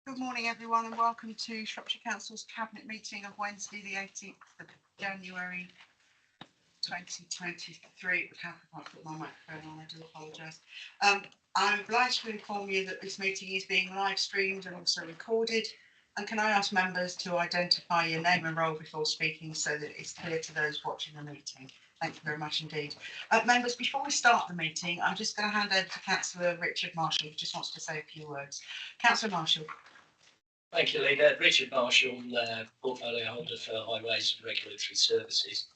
Good morning, everyone, and welcome to Shropshire Council's Cabinet meeting of Wednesday, the 18th of January 2023. I can't put my microphone on, I do apologise. I'm obliged to inform you that this meeting is being live streamed and also recorded. And can I ask members to identify your name and role before speaking so that it's clear to those watching the meeting? Thank you very much indeed. Members, before we start the meeting, I'm just going to hand over to Councillor Richard Marshall, who just wants to say a few words. Councillor Marshall. Thank you, Leader. Richard Marshall, portfolio holder for Highways and Regulatory Services.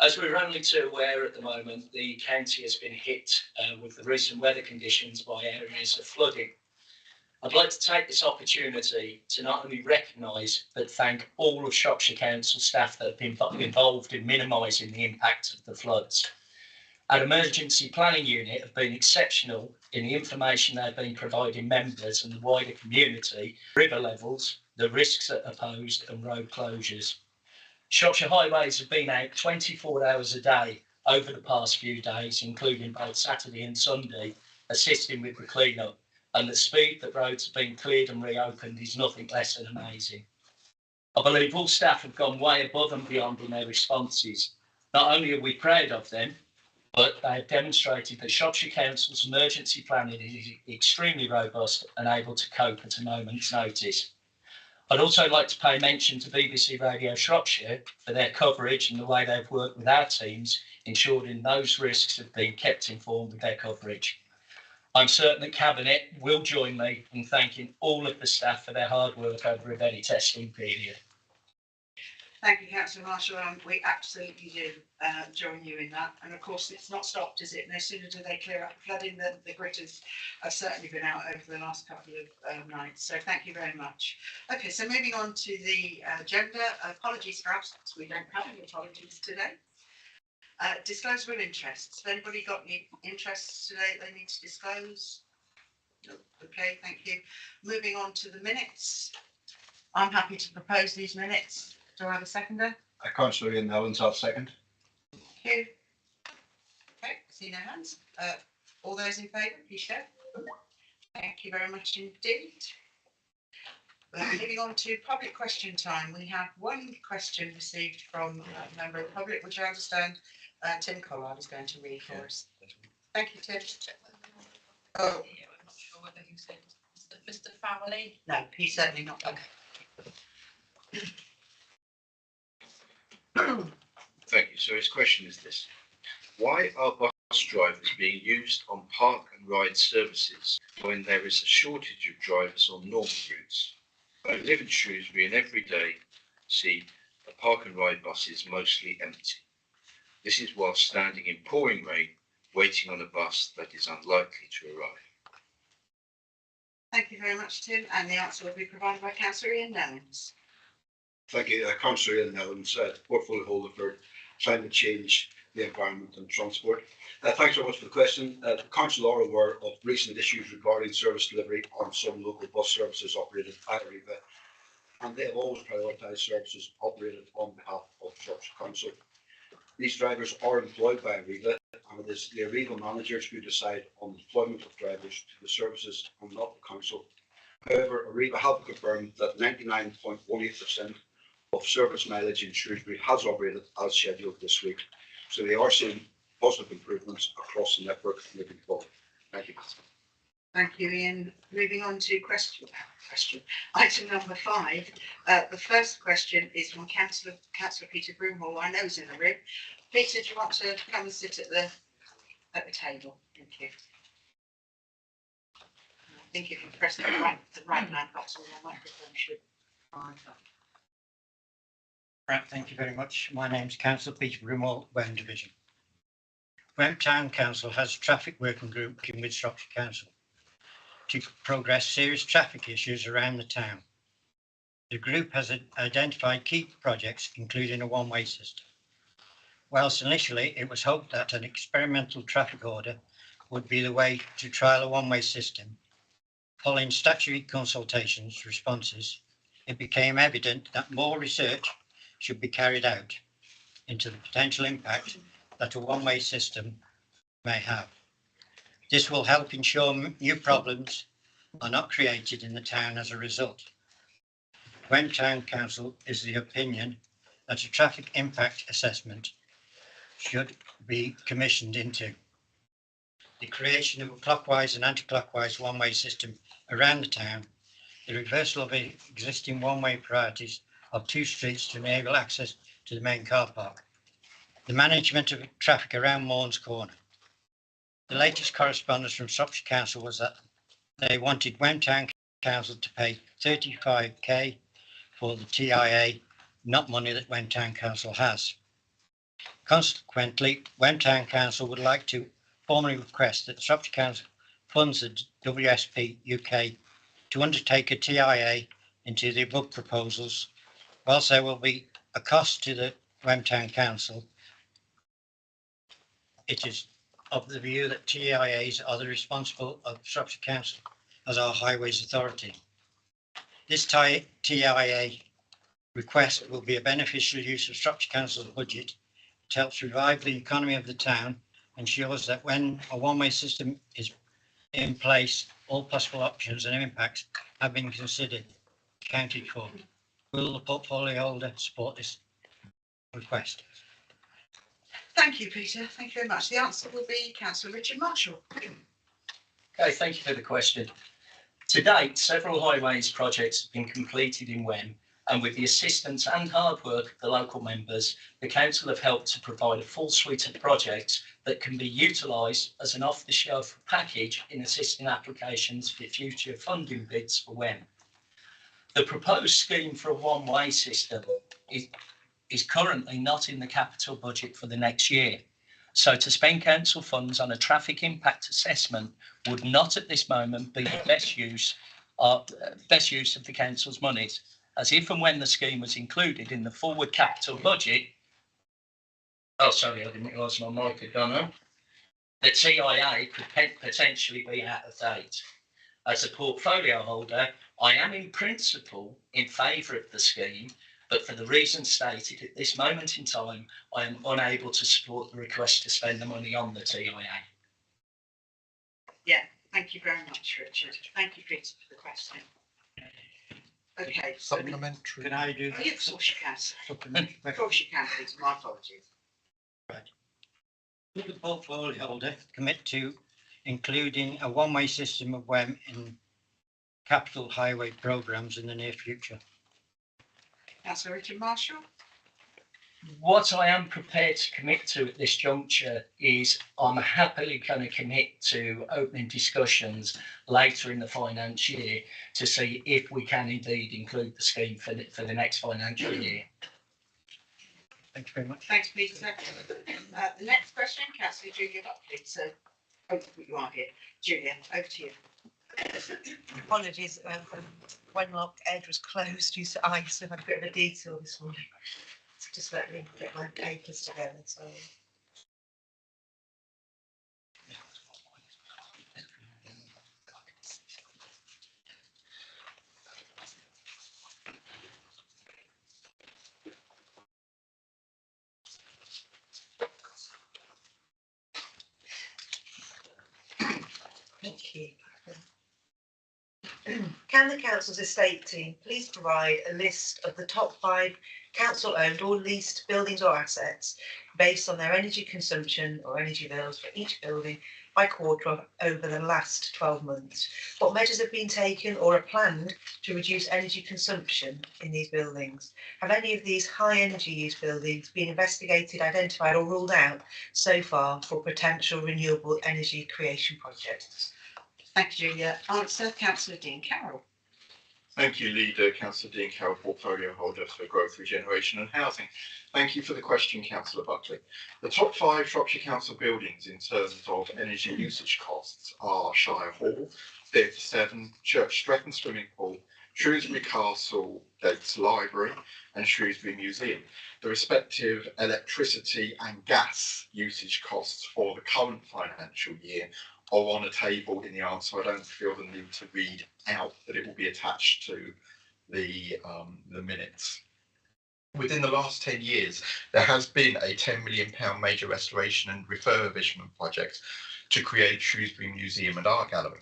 As we're only too aware at the moment, the county has been hit with the recent weather conditions by areas of flooding. I'd like to take this opportunity to not only recognise but thank all of Shropshire Council staff that have been involved in minimising the impact of the floods. Our emergency planning unit have been exceptional in the information they've been providing members and the wider community, river levels, the risks that are posed and road closures. Shropshire Highways have been out 24 hours a day over the past few days, including both Saturday and Sunday, assisting with the clean-up, and the speed that roads have been cleared and reopened is nothing less than amazing. I believe all staff have gone way above and beyond in their responses. Not only are we proud of them, but they have demonstrated that Shropshire Council's emergency planning is extremely robust and able to cope at a moment's notice. I'd also like to pay mention to BBC Radio Shropshire for their coverage and the way they've worked with our teams, ensuring those risks have been kept informed with their coverage. I'm certain that Cabinet will join me in thanking all of the staff for their hard work over a very testing period. Thank you, Councillor Marshall. We absolutely do join you in that. And of course, it's not stopped, is it? No sooner do they clear up the flooding than the gritters have certainly been out over the last couple of nights. So thank you very much. Okay, so moving on to the agenda. Apologies for absence. We don't have any apologies today. Disclosure of interests. Has anybody got any interests today they need to disclose? No. Okay, thank you. Moving on to the minutes. I'm happy to propose these minutes. Do I have a seconder? Councillor Ian Nellens, I'll second. Thank you. Okay, see no hands. All those in favour, please show. Thank you very much indeed. Moving on to public question time. We have one question received from a member of the public, which I understand Tim Collard is going to read for us. Thank you, Tim. Oh, I'm not sure whether you said Mr. Fowley. no, he's certainly not. Okay. Thank you. So his question is this: why are bus drivers being used on park and ride services when there is a shortage of drivers on normal routes? I live in Shrewsbury and every day see the park and ride buses mostly empty. This is while standing in pouring rain, waiting on a bus that is unlikely to arrive. Thank you very much, Tim. And the answer will be provided by Councillor Ian Nellens. Thank you, Councillor Ian Nellens, portfolio holder for climate change, the environment and transport. Thanks very much for the question. The Council are aware of recent issues regarding service delivery on some local bus services operated by Arriva, and they have always prioritised services operated on behalf of Shropshire Council. These drivers are employed by Arriva, and it is the Arriva managers who decide on the deployment of drivers to the services and not the Council. However, Arriva have confirmed that 99.18% of service mileage in Shrewsbury has operated as scheduled this week. So they are seeing positive improvements across the network moving forward. Thank you. Thank you, Ian. Moving on to question item number 5. The first question is from Councillor Peter Broomhall. I know he's in the room. Peter, do you want to come and sit at the table? Thank you. I think if you press the right hand box on your microphone should find that. Right, thank you very much. My name is Councillor Peter Broomhall, Wem Division. Wem Town Council has a traffic working group working with Shropshire Council to progress serious traffic issues around the town. The group has identified key projects, including a one-way system. Whilst initially it was hoped that an experimental traffic order would be the way to trial a one-way system, following statutory consultations responses, it became evident that more research should be carried out into the potential impact that a one-way system may have. This will help ensure new problems are not created in the town as a result. Wem Town Council is the opinion that a traffic impact assessment should be commissioned into the creation of a clockwise and anti-clockwise one-way system around the town, the reversal of existing one-way priorities of 2 streets to enable access to the main car park, the management of traffic around Morns Corner. The latest correspondence from Shropshire Council was that they wanted Wem Town Council to pay 35k for the TIA, not money that Wem Town Council has. Consequently, Wem Town Council would like to formally request that Shropshire Council funds the WSP UK to undertake a TIA into the above proposals. Whilst there will be a cost to the Wem Town Council, it is of the view that TIAs are the responsible of Shropshire Council as our Highways Authority. This TIA request will be a beneficial use of Shropshire Council's budget. It helps revive the economy of the town, ensures that when a one-way system is in place, all possible options and impacts have been considered, accounted for. Will the portfolio holder support this request? Thank you, Peter. Thank you very much. The answer will be Councillor Richard Marshall. Okay, thank you for the question. To date, several highways projects have been completed in Wem, and with the assistance and hard work of the local members, the council have helped to provide a full suite of projects that can be utilised as an off-the-shelf package in assisting applications for future funding bids for Wem. The proposed scheme for a one-way system is currently not in the capital budget for the next year. So to spend council funds on a traffic impact assessment would not at this moment be the best use of the council's monies, as if and when the scheme was included in the forward capital budget, oh sorry, I didn't realise my mic had gone on, the TIA could potentially be out of date. As a portfolio holder, I am in principle in favour of the scheme, but for the reasons stated at this moment in time, I am unable to support the request to spend the money on the TIA. Yeah, thank you very much, Richard. Thank you, Peter, for the question. Okay. Supplementary. Can I do? Oh, yeah, of course you can. Supplementary Of course you can, Peter. My apologies. Will the portfolio holder commit to including a one-way system of Wem in capital highway programmes in the near future? Councillor Richard Marshall. What I am prepared to commit to at this juncture is I'm happily going to commit to opening discussions later in the financial year to see if we can indeed include the scheme for the next financial year. Thank you very much. Thanks, Peter. The next question, Councillor Julia Buckley. So, oh, you are here. Julia, over to you. Apologies, Wenlock Edge was closed due to ice, so I had a bit of a detour this morning. So just let me get my papers together. So. Thank you. Can the council's estate team please provide a list of the top 5 council-owned or leased buildings or assets based on their energy consumption or energy bills for each building by quarter over the last 12 months? What measures have been taken or are planned to reduce energy consumption in these buildings? Have any of these high energy use buildings been investigated, identified or ruled out so far for potential renewable energy creation projects? Thank you, Julia. Answer, Councillor Dean Carroll. Thank you, Leader. Councillor Dean Carroll, Portfolio Holder for Growth, Regeneration and Housing. Thank you for the question, Councillor Buckley. The top 5 Shropshire Council buildings in terms of energy usage costs are Shirehall, Theatre 7, Church Stretton Swimming Pool, Shrewsbury Castle, Gates Library and Shrewsbury Museum. The respective electricity and gas usage costs for the current financial year are on a table in the answer. I don't feel the need to read out that it will be attached to the minutes. Within the last 10 years, there has been a £10 million major restoration and refurbishment project to create Shrewsbury Museum and Art Gallery.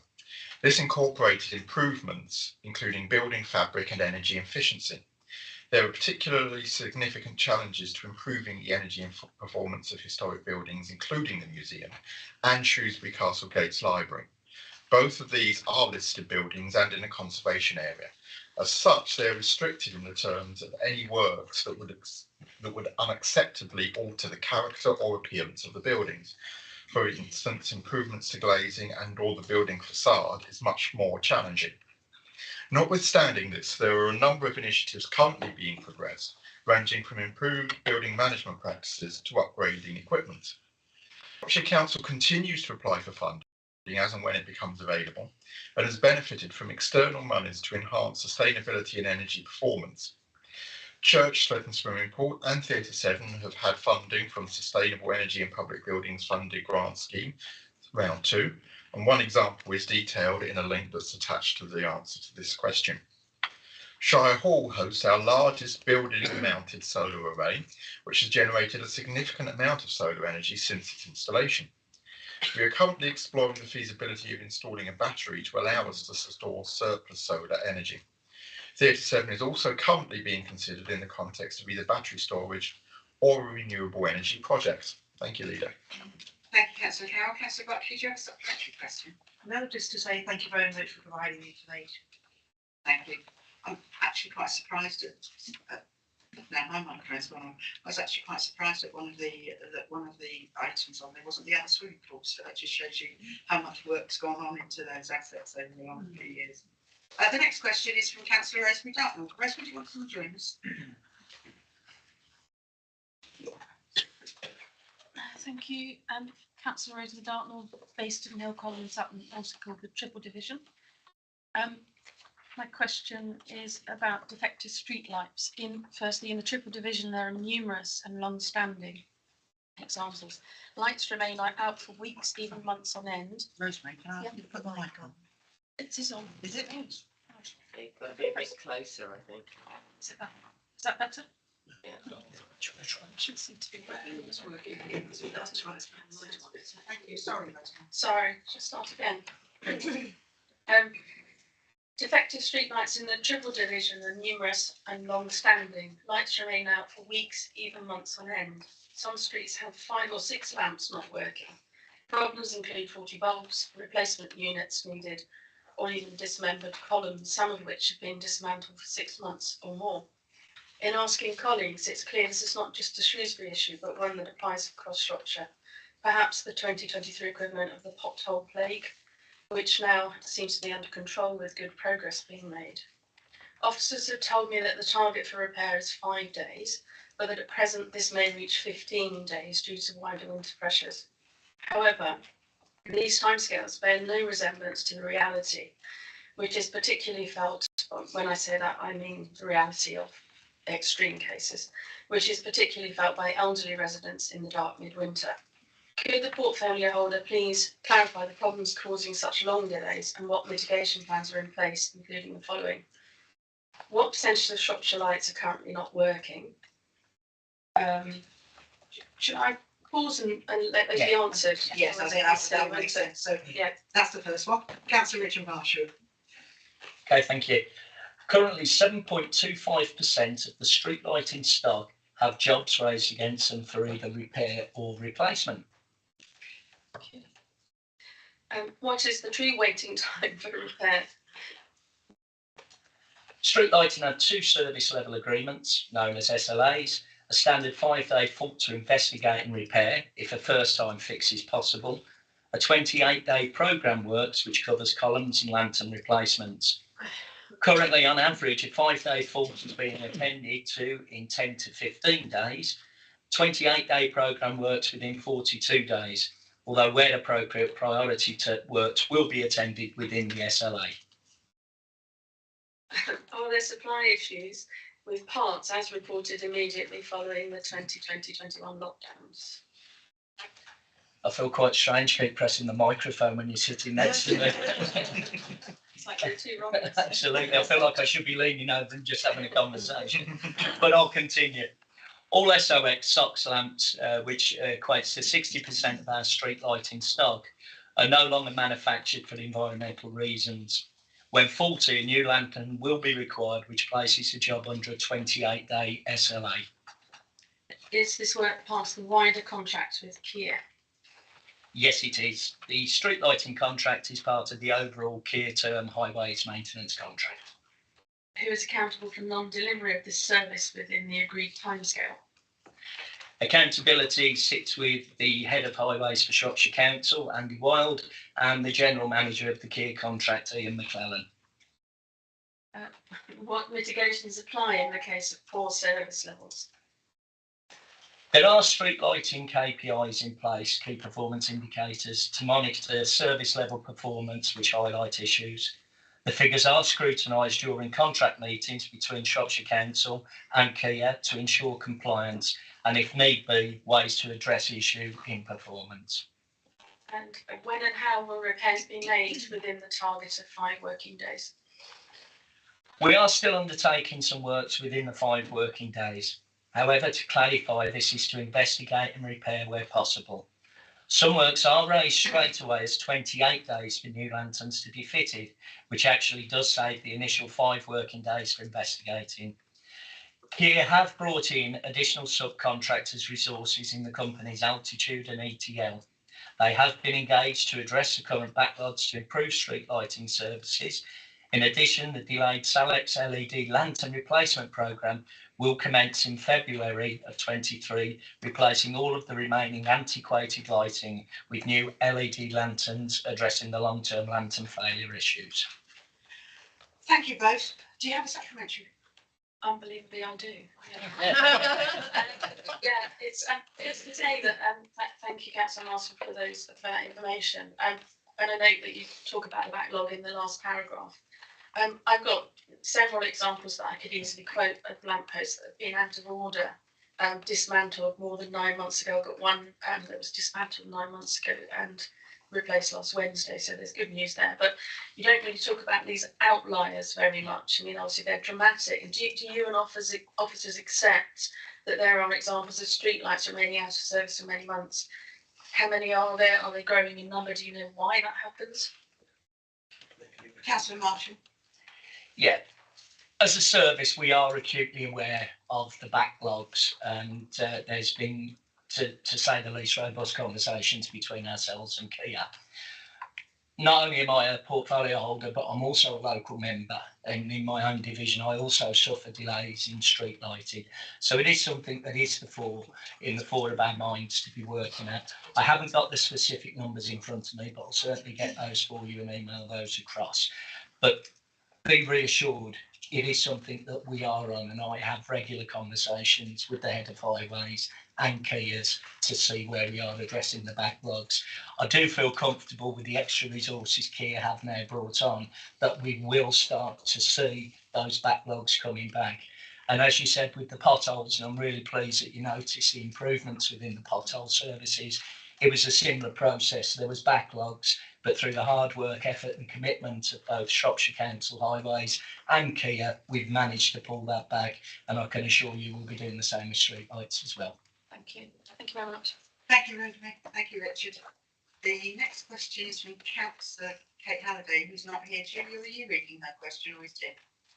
This incorporated improvements, including building fabric and energy efficiency. There are particularly significant challenges to improving the energy and performance of historic buildings, including the museum and Shrewsbury Castle Gates Library. Both of these are listed buildings and in a conservation area. As such, they are restricted in the terms of any works that would unacceptably alter the character or appearance of the buildings. For instance, improvements to glazing and or the building facade is much more challenging. Notwithstanding this, there are a number of initiatives currently being progressed, ranging from improved building management practices to upgrading equipment. Shropshire Council continues to apply for funding as and when it becomes available, and has benefited from external monies to enhance sustainability and energy performance. Church, Slope and Swimming Pool and Theatre 7 have had funding from the Sustainable Energy and Public Buildings Funded Grant Scheme, round 2, and one example is detailed in a link that's attached to the answer to this question. Shirehall hosts our largest building-mounted solar array, which has generated a significant amount of solar energy since its installation. We are currently exploring the feasibility of installing a battery to allow us to store surplus solar energy. Theatre 7 is also currently being considered in the context of either battery storage or a renewable energy project. Thank you, Leader. Thank you, Councillor Carroll. Councillor Buckley, do you have a supplementary question? No, just to say thank you very much for providing the information. Thank you. I'm actually quite surprised at now my microphone's gone on. I was actually quite surprised at one of the items on there wasn't the other swimming pool. So that just shows you how much work's gone on into those assets over the last few years. The next question is from Councillor Rosemary Dartnell. Rosemary, do you want to come join us? Thank you. Councillor Rosemary Dartnell, based in Hill Collins, up in also called the Triple Division. My question is about defective street lights. Firstly, in the Triple Division, there are numerous and long-standing examples. Lights remain out for weeks, even months on end. Rosemary, can I ask you to put the mic on? It is on. Is it? Got to be a bit closer, I think. Is that better? Yeah. Should seem to be working. It's working. That's right. Thank you. Sorry, Rosemary. Sorry, just start again. Defective streetlights in the Triple Division are numerous and long-standing. Lights remain out for weeks, even months on end. Some streets have 5 or 6 lamps not working. Problems include faulty bulbs, replacement units needed, or even dismembered columns, some of which have been dismantled for 6 months or more. In asking colleagues, it's clear this is not just a Shrewsbury issue, but one that applies across Shropshire. Perhaps the 2023 equivalent of the pothole plague, which now seems to be under control with good progress being made. Officers have told me that the target for repair is 5 days, but that at present this may reach 15 days due to wider winter pressures. However, these timescales bear no resemblance to the reality, which is particularly felt, when I say that I mean the reality of extreme cases, which is particularly felt by elderly residents in the dark midwinter. Could the portfolio holder please clarify the problems causing such long delays and what mitigation plans are in place, including the following? What percentage of Shropshire lights are currently not working? Should I pause and let those be answered? Yes, I think that makes sense. So Yeah. that's the first one. Councillor Richard Marshall. Okay, thank you. Currently, 7.25% of the street lighting stock have jobs raised against them for either repair or replacement. What is the true waiting time for repair? Street lighting have 2 service level agreements known as SLAs, a standard 5-day fault to investigate and repair if a first time fix is possible, a 28-day programme works which covers columns and lantern replacements. Currently, on average, a 5-day fault is being attended to in 10 to 15 days. 28-day programme works within 42 days, although where appropriate, priority works will be attended within the SLA. Are there supply issues with parts as reported immediately following the 2020-21 lockdowns? I feel quite strange keep pressing the microphone when you're sitting next to me. It's like they're too wrong. Absolutely, I feel like I should be leaning over and just having a conversation, but I'll continue. All SOX lamps, which equates to 60% of our street lighting stock, are no longer manufactured for environmental reasons. When faulty, a new lantern will be required, which places the job under a 28-day SLA. Is this work part of the wider contract with Kia? Yes, it is. The street lighting contract is part of the overall Kia term highways maintenance contract. Who is accountable for non-delivery of this service within the agreed timescale? Accountability sits with the head of highways for Shropshire Council, Andy Wild, and the general manager of the Kia contract, Ian McClellan. What mitigations apply in the case of poor service levels? There are street lighting KPIs in place, key performance indicators, to monitor service level performance, which highlight issues. The figures are scrutinised during contract meetings between Shropshire Council and Kia to ensure compliance, and if need be, ways to address issue in performance. And when and how will repairs be made within the target of 5 working days? We are still undertaking some works within the 5 working days. However, to clarify, this is to investigate and repair where possible. Some works are raised straight away as 28 days for new lanterns to be fitted, which actually does save the initial 5 working days for investigating. Kia have brought in additional subcontractors' resources in the company's altitude and ETL. They have been engaged to address the current backlogs to improve street lighting services. In addition, the delayed Salex LED lantern replacement programme will commence in February of 23, replacing all of the remaining antiquated lighting with new LED lanterns addressing the long-term lantern failure issues. Thank you both. Do you have a supplementary? Unbelievably, I do. It's to say that thank you, Councillor Marshall, for that information. And I note that you talk about the backlog in the last paragraph. I've got several examples that I could easily quote of lampposts that have been out of order, dismantled more than 9 months ago. I've got one that was dismantled 9 months ago and replaced last Wednesday, so there's good news there. But you don't really talk about these outliers very much. I mean, obviously they're dramatic. And do you and officers accept that there are examples of streetlights remaining out of service for many months? How many are there? Are they growing in number? Do you know why that happens? Councillor Marshall. Yeah, as a service, we are acutely aware of the backlogs, and there's been, to say the least, robust conversations between ourselves and Kia. Not only am I a portfolio holder, but I'm also a local member, and in my own division, I also suffer delays in street lighting. So it is something that is in the fore of our minds to be working at. I haven't got the specific numbers in front of me, but I'll certainly get those for you and email those across. But be reassured, it is something that we are on, and I have regular conversations with the head of highways and Kias to see where we are addressing the backlogs. I do feel comfortable with the extra resources Kia have now brought on, that we will start to see those backlogs coming back. And as you said with the potholes, and I'm really pleased that you noticed the improvements within the pothole services, it was a similar process. There was backlogs, but through the hard work, effort and commitment of both Shropshire Council Highways and Kia, we've managed to pull that back, and I can assure you we'll be doing the same with street lights as well. Thank you. Thank you very much. Thank you, Rosemary. Thank you, Richard. The next question is from Councillor Kate Halliday, who's not here. Julie, are you reading her question, or is Jim?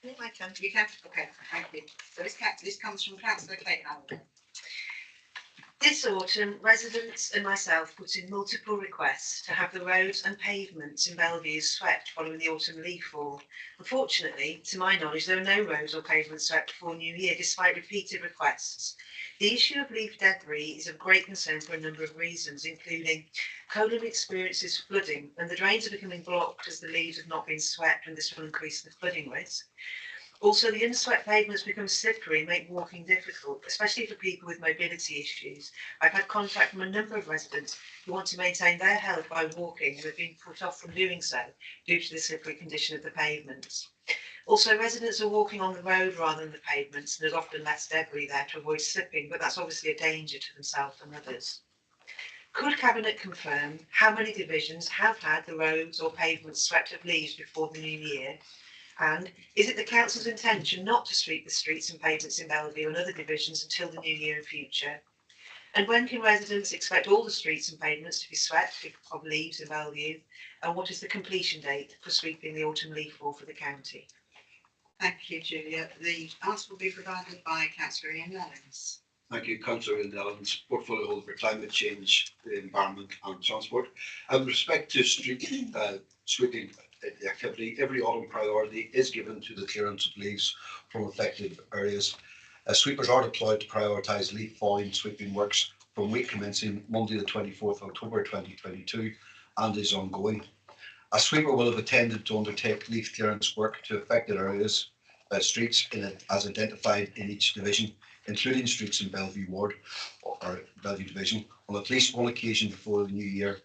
Yeah, I can. You can? Okay, thank you. So this comes from Councillor Kate Halliday. This autumn, residents and myself put in multiple requests to have the roads and pavements in Bellevue swept following the autumn leaf fall. Unfortunately, to my knowledge, there are no roads or pavements swept before New Year, despite repeated requests. The issue of leaf debris is of great concern for a number of reasons, including Colon experiences flooding, and the drains are becoming blocked as the leaves have not been swept, and this will increase the flooding risk. Also, the unswept pavements become slippery and make walking difficult, especially for people with mobility issues. I've had contact from a number of residents who want to maintain their health by walking and have been put off from doing so due to the slippery condition of the pavements. Also, residents are walking on the road rather than the pavements, and there's often less debris there to avoid slipping, but that's obviously a danger to themselves and others. Could Cabinet confirm how many divisions have had the roads or pavements swept of leaves before the new year? And is it the Council's intention not to sweep the streets and pavements in Bellevue and other divisions until the new year in future? And when can residents expect all the streets and pavements to be swept of leaves in Bellevue? And what is the completion date for sweeping the autumn leaf fall for the county? Thank you, Julia. The answer will be provided by Councillor Ian Lellens. Thank you, Councillor Ian Lellens, portfolio holder for climate change, the environment and transport. With respect to street sweeping activity, every autumn priority is given to the clearance of leaves from affected areas. Sweepers are deployed to prioritise leaf falling sweeping works from week commencing Monday the 24th October 2022 and is ongoing. A sweeper will have attended to undertake leaf clearance work to affected areas, streets as identified in each division, including streets in Bellevue Ward or Bellevue Division, on at least one occasion before the new year.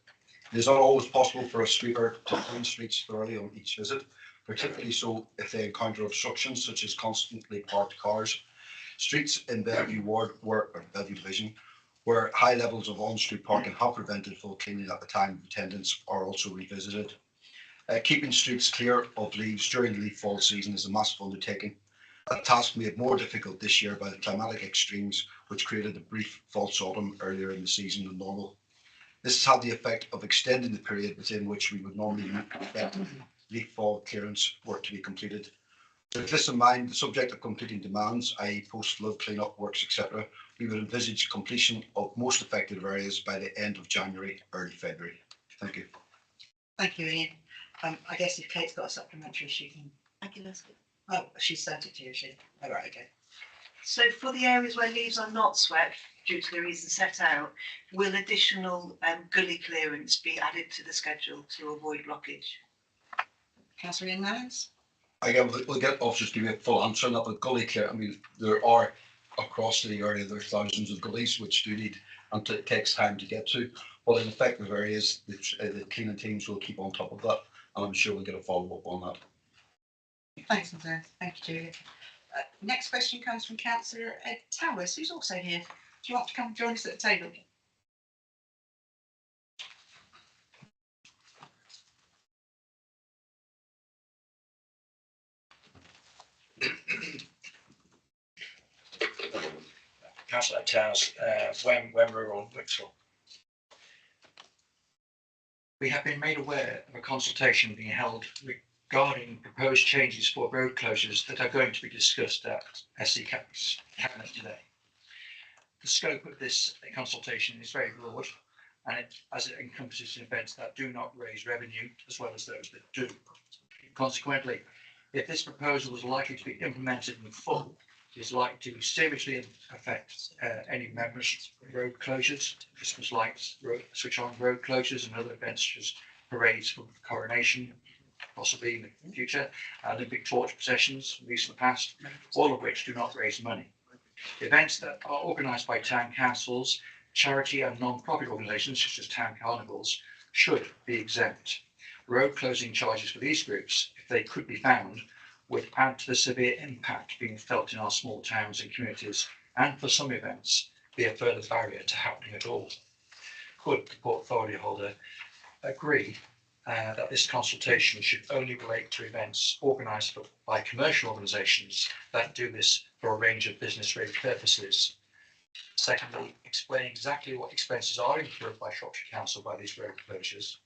It is not always possible for a sweeper to clean streets thoroughly on each visit, particularly so if they encounter obstructions such as constantly parked cars. Streets in Bellevue Ward or Bellevue Division where high levels of on-street parking have prevented full cleaning at the time of attendance are also revisited. Keeping streets clear of leaves during the leaf fall season is a massive undertaking, a task made more difficult this year by the climatic extremes which created a brief false autumn earlier in the season than normal. This has had the effect of extending the period within which we would normally expect leaf fall clearance work to be completed. With this in mind, the subject of completing demands, i.e. post-flood clean-up works, etc., we would envisage completion of most affected areas by the end of January, early February. Thank you. Thank you, Ian. I guess if Kate's got a supplementary, she can. I can ask it. Oh, she sent it to you, she. Oh, right, okay. So for the areas where leaves are not swept due to the reasons set out, will additional gully clearance be added to the schedule to avoid blockage? Councillor Ian Lellens? Again, we'll get officers to give you a full answer on that, but gully clear, I mean, there are across the area, there's thousands of gullies which do need, and it takes time to get to. Well, in affected areas, the cleaning teams will keep on top of that, and I'm sure we'll get a follow-up on that. Thanks, Andrea. Thank you, Julia. Next question comes from Councillor Ed Towers, who's also here. Do you want to come join us at the table? Councillor Towers, when we're on Wixel. We have been made aware of a consultation being held regarding proposed changes for road closures that are going to be discussed at SC Cabinet today. The scope of this consultation is very broad, and as it encompasses events that do not raise revenue as well as those that do. Consequently, if this proposal is likely to be implemented in full, it is likely to seriously affect any members' road closures, Christmas lights, switch on road closures and other events such as parades for coronation, possibly in the future, Olympic torch processions, in recent past, all of which do not raise money. Events that are organised by town councils, charity and non-profit organisations such as town carnivals should be exempt. Road closing charges for these groups, if they could be found, would add to the severe impact being felt in our small towns and communities, and for some events be a further barrier to happening at all. Could the portfolio holder agree that this consultation should only relate to events organised by commercial organisations that do this for a range of business-related purposes? Secondly, explain exactly what expenses are incurred by Shropshire Council by these road closures.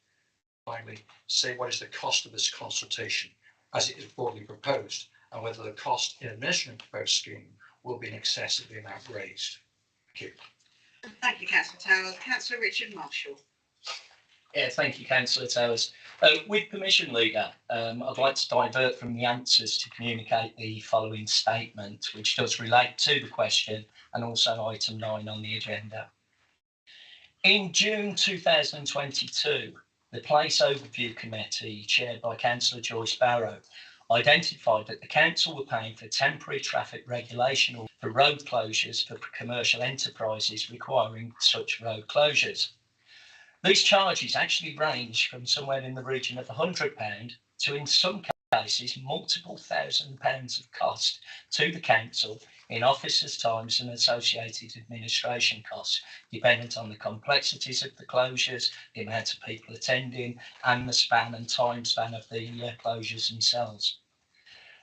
Finally, say what is the cost of this consultation as it is broadly proposed, and whether the cost in administering the proposed scheme will be in excess of the amount raised. Thank you. Thank you, Councillor Towers. Councillor Richard Marshall. Yeah, thank you, Councillor Towers. With permission, Leader, I'd like to divert from the answers to communicate the following statement, which does relate to the question and also item 9 on the agenda. In June 2022, the Place Overview Committee, chaired by Councillor Joyce Barrow, identified that the council were paying for temporary traffic regulation for road closures for commercial enterprises requiring such road closures. These charges actually range from somewhere in the region of £100 to, in some cases, multiple £1,000s of cost to the council in officers' times and associated administration costs, dependent on the complexities of the closures, the amount of people attending, and the span and time span of the closures themselves.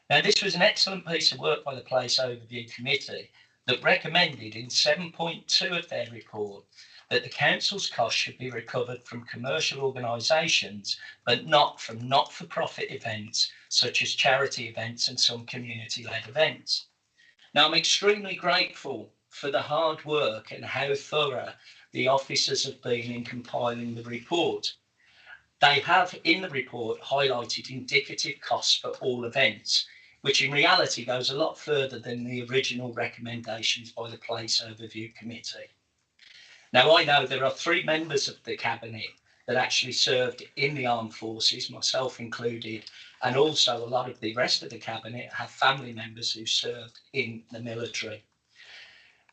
Now, this was an excellent piece of work by the Place Overview Committee, that recommended in 7.2 of their report that the council's costs should be recovered from commercial organisations, but not from not-for-profit events such as charity events and some community-led events. Now, I'm extremely grateful for the hard work and how thorough the officers have been in compiling the report. They have in the report highlighted indicative costs for all events, which in reality goes a lot further than the original recommendations by the Place Overview Committee. Now, I know there are 3 members of the Cabinet that actually served in the armed forces, myself included, and also a lot of the rest of the Cabinet have family members who served in the military.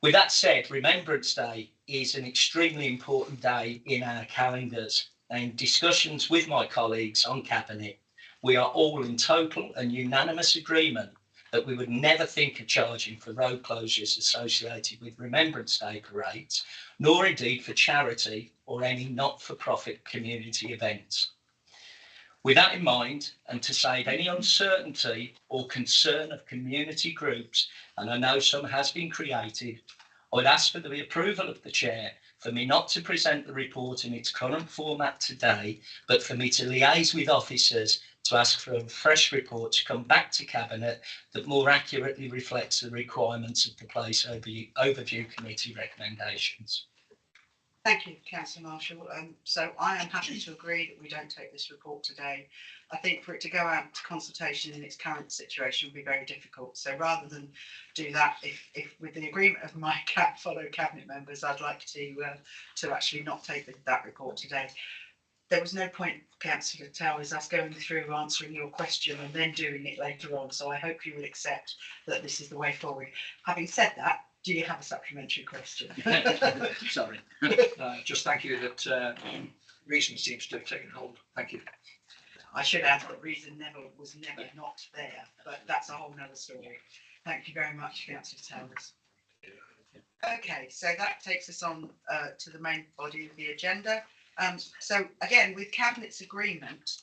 With that said, Remembrance Day is an extremely important day in our calendars. In discussions with my colleagues on Cabinet, we are all in total and unanimous agreement that we would never think of charging for road closures associated with Remembrance Day parades, nor indeed for charity or any not-for-profit community events. With that in mind, and to save any uncertainty or concern of community groups, and I know some has been created, I would ask for the approval of the Chair for me not to present the report in its current format today, but for me to liaise with officers to ask for a fresh report to come back to Cabinet that more accurately reflects the requirements of the Place Overview Committee recommendations. Thank you, Councillor Marshall. So I am happy to agree that we don't take this report today. I think for it to go out to consultation in its current situation would be very difficult. So rather than do that, if with the agreement of my fellow Cabinet members, I'd like to actually not take that report today. There was no point, Councillor Towers, us going through answering your question and then doing it later on. So I hope you will accept that this is the way forward. Having said that, do you have a supplementary question? Sorry. Just thank you that reason seems to have taken hold. Thank you. I should add that reason was never not there, but that's a whole nother story. Thank you very much, Councillor Towers. Okay, so that takes us on to the main body of the agenda. So again, with Cabinet's agreement,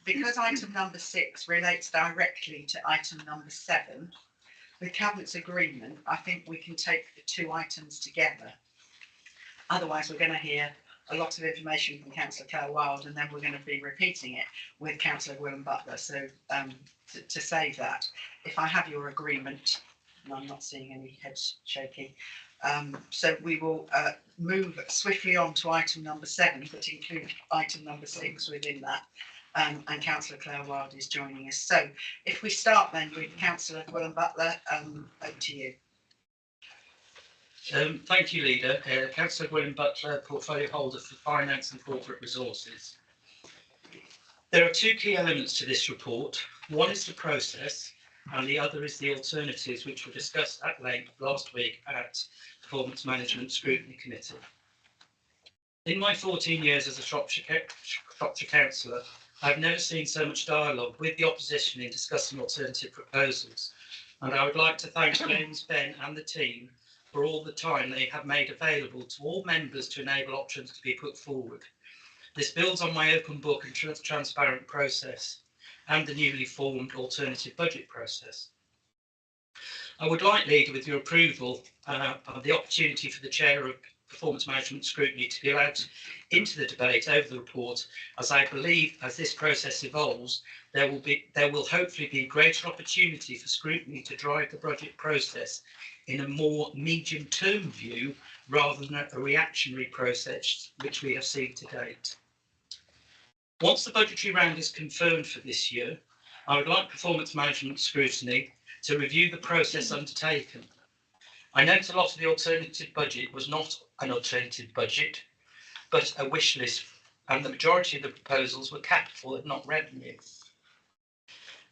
because item number 6 relates directly to item number 7, with Cabinet's agreement, I think we can take the 2 items together. Otherwise, we're going to hear a lot of information from Councillor Claire Wild, and then we're going to be repeating it with Councillor William Butler. So to save that, if I have your agreement, and I'm not seeing any heads shaking, so we will move swiftly on to item number 7, but include item number 6 within that. And Councillor Claire Wild is joining us. So if we start then with Councillor William Butler, over to you. Thank you, Leader. Councillor William Butler, Portfolio Holder for Finance and Corporate Resources. There are 2 key elements to this report. One is the process, and the other is the alternatives, which were discussed at length last week at Performance Management Scrutiny Committee. In my 14 years as a Shropshire councillor, I've never seen so much dialogue with the opposition in discussing alternative proposals, and I would like to thank James, Ben and the team for all the time they have made available to all members to enable options to be put forward. This builds on my open book and transparent process and the newly formed alternative budget process. I would like, Leader, with your approval, of the opportunity for the Chair of Performance Management Scrutiny to be allowed into the debate over the report, as I believe as this process evolves, there will hopefully be greater opportunity for scrutiny to drive the budget process in a more medium-term view rather than a reactionary process which we have seen to date. Once the budgetary round is confirmed for this year, I would like Performance Management Scrutiny to review the process undertaken. I note a lot of the alternative budget was not an alternative budget, but a wish list, and the majority of the proposals were capital and not revenue.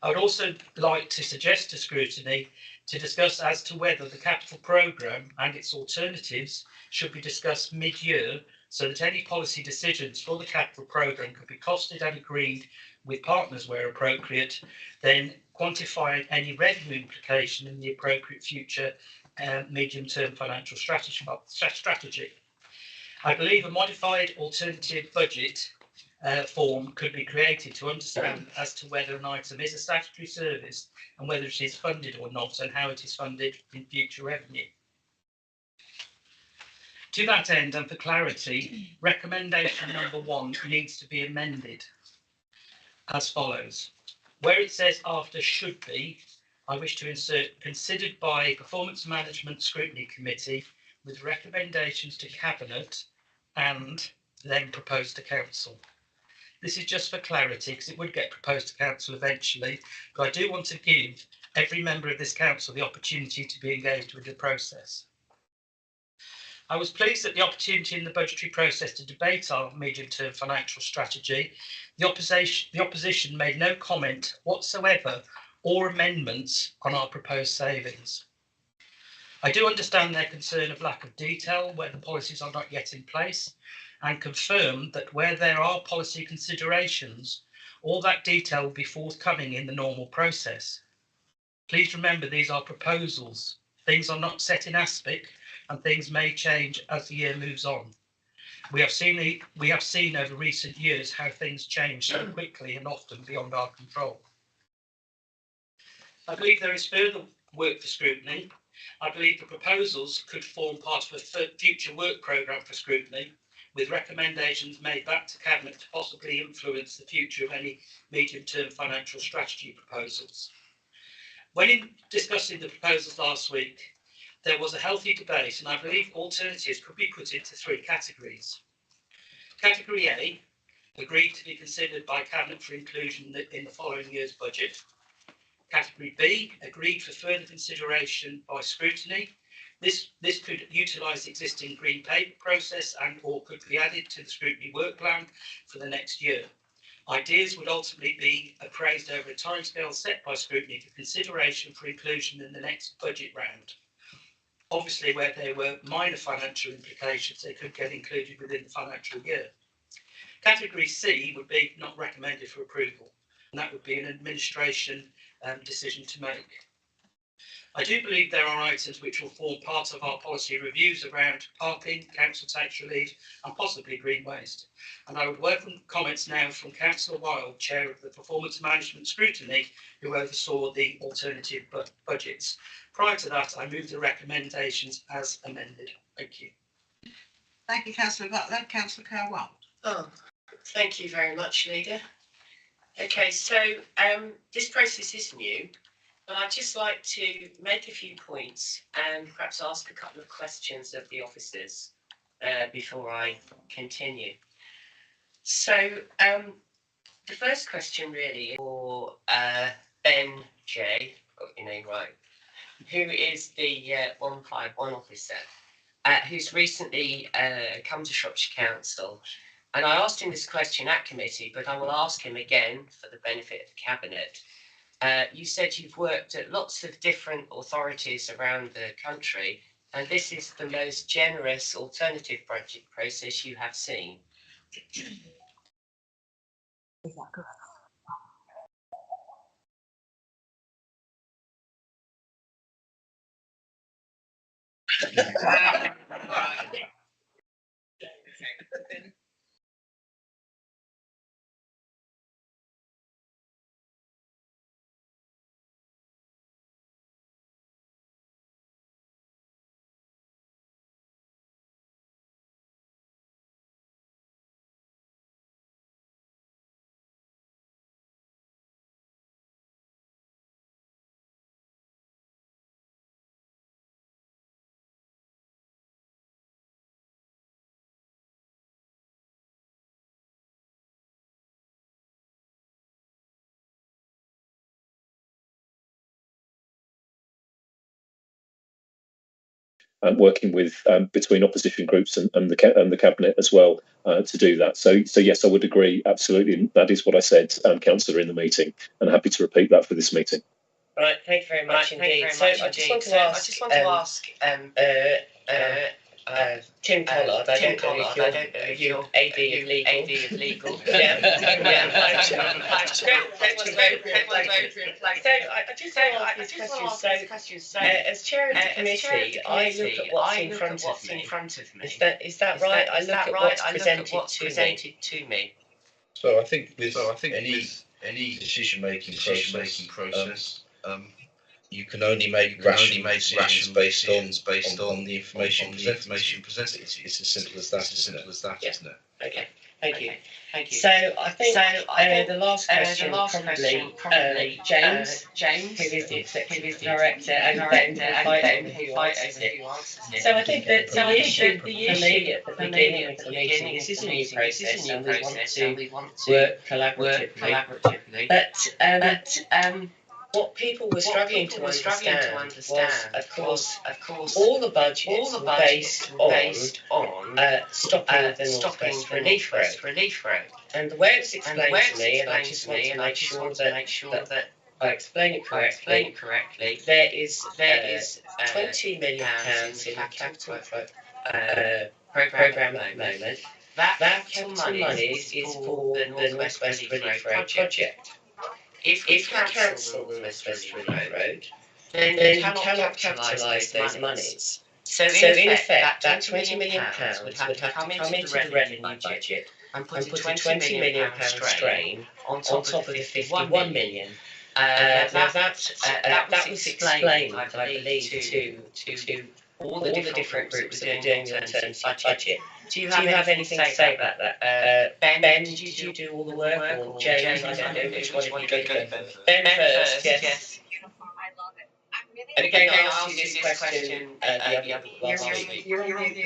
I would also like to suggest to scrutiny to discuss as to whether the capital programme and its alternatives should be discussed mid-year, so that any policy decisions for the capital programme could be costed and agreed with partners where appropriate, then quantify any revenue implication in the appropriate future medium-term financial strategy. I believe a modified alternative budget form could be created to understand as to whether an item is a statutory service and whether it is funded or not, and how it is funded in future revenue. To that end, and for clarity, recommendation number 1 needs to be amended as follows. Where it says after should be, I wish to insert considered by Performance Management Scrutiny Committee with recommendations to Cabinet and then proposed to Council. This is just for clarity because it would get proposed to Council eventually, but I do want to give every member of this Council the opportunity to be engaged with the process. I was pleased that the opportunity in the budgetary process to debate our medium-term financial strategy. The opposition made no comment whatsoever or amendments on our proposed savings. I do understand their concern of lack of detail where the policies are not yet in place, and confirm that where there are policy considerations, all that detail will be forthcoming in the normal process. Please remember these are proposals. Things are not set in aspic and things may change as the year moves on. We have seen over recent years how things change so quickly and often beyond our control. I believe there is further work for scrutiny. I believe the proposals could form part of a future work programme for scrutiny, with recommendations made back to Cabinet to possibly influence the future of any medium-term financial strategy proposals. When discussing the proposals last week, there was a healthy debate, and I believe alternatives could be put into 3 categories. Category A, agreed to be considered by Cabinet for inclusion in the following year's budget. Category B, agreed for further consideration by scrutiny. This could utilise the existing green paper process and or could be added to the scrutiny work plan for the next year. Ideas would ultimately be appraised over a timescale set by scrutiny for consideration for inclusion in the next budget round. Obviously, where there were minor financial implications, they could get included within the financial year. Category C would be not recommended for approval, and that would be an administration decision to make. I do believe there are items which will form part of our policy reviews around parking, council tax relief and possibly green waste. And I would welcome comments now from Councillor Wilde, Chair of the Performance Management Scrutiny, who oversaw the alternative budgets. Prior to that, I move the recommendations as amended. Thank you. Thank you, Councillor Butler. Councillor Kerr-Wild. Oh, thank you very much, Leader. Okay, so this process is new, but I'd just like to make a few points and perhaps ask a couple of questions of the officers before I continue. So the first question really is for Ben J, got your name right, who is the 151 officer, who's recently come to Shropshire Council. And I asked him this question at committee, but I will ask him again for the benefit of the Cabinet. You said you've worked at lots of different authorities around the country, and this is the most generous alternative budget process you have seen. Is that correct? Working with between opposition groups and the Cabinet as well to do that. So yes, I would agree absolutely. That is what I said, Councillor, in the meeting, and happy to repeat that for this meeting. Right, thank you very much indeed. I just want to ask Tim Collard. I don't know if you're AD of Legal. Yeah. So I just want to ask this question. So as Chair of the Committee, I look at what's in front of me. Is that right? I look at what's presented to me. So I think with any decision-making process, you can only make rational decisions based on the information presented. It's as simple as that, isn't it? Okay, thank you. So I think the last question probably James, who is the executive director, and then who answers it. So I think that the issue for me at the beginning of the meeting, this is a new process and we want to work collaboratively. But what people were struggling to understand was, of course, all the budgets were based on stopping the North West Relief Road. And the way it's explained to me, and I just want to make sure that I explain it correctly, there is £20 million in the capital programme at the moment. That capital money is for the North West Relief Road project. If we cancel the North West Relief Road, then we cannot capitalise those monies. So in effect, that £20 million would have to come into the revenue budget and put a £20 million strain on top of the 51 million. Now that was explained, I believe, to all the different groups that are doing the alternative budget. Do you have anything to say about that? Ben, did you do all the work, or James? I don't know which one of you go. Ben first, yes. And again, I asked you this question the other last week. You're on mute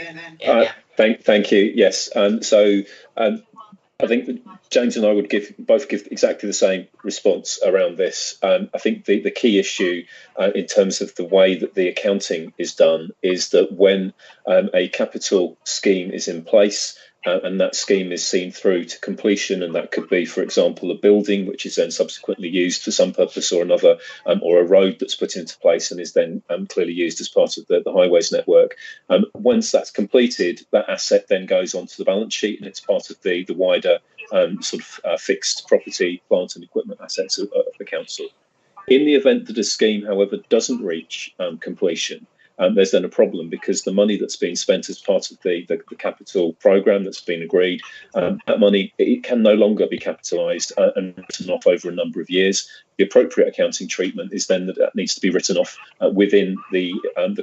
then. Thank you. Yes. I think that James and I would both give exactly the same response around this. I think the key issue in terms of the way that the accounting is done is that when a capital scheme is in place and that scheme is seen through to completion, and that could be, for example, a building which is then subsequently used for some purpose or another, or a road that's put into place and is then clearly used as part of the highways network. Once that's completed, that asset then goes onto the balance sheet and it's part of the wider fixed property, plant and equipment assets of the council. In the event that a scheme, however, doesn't reach completion, there's then a problem, because the money that's been spent as part of the capital programme that's been agreed, that money, it can no longer be capitalised and written off over a number of years. The appropriate accounting treatment is then that needs to be written off within the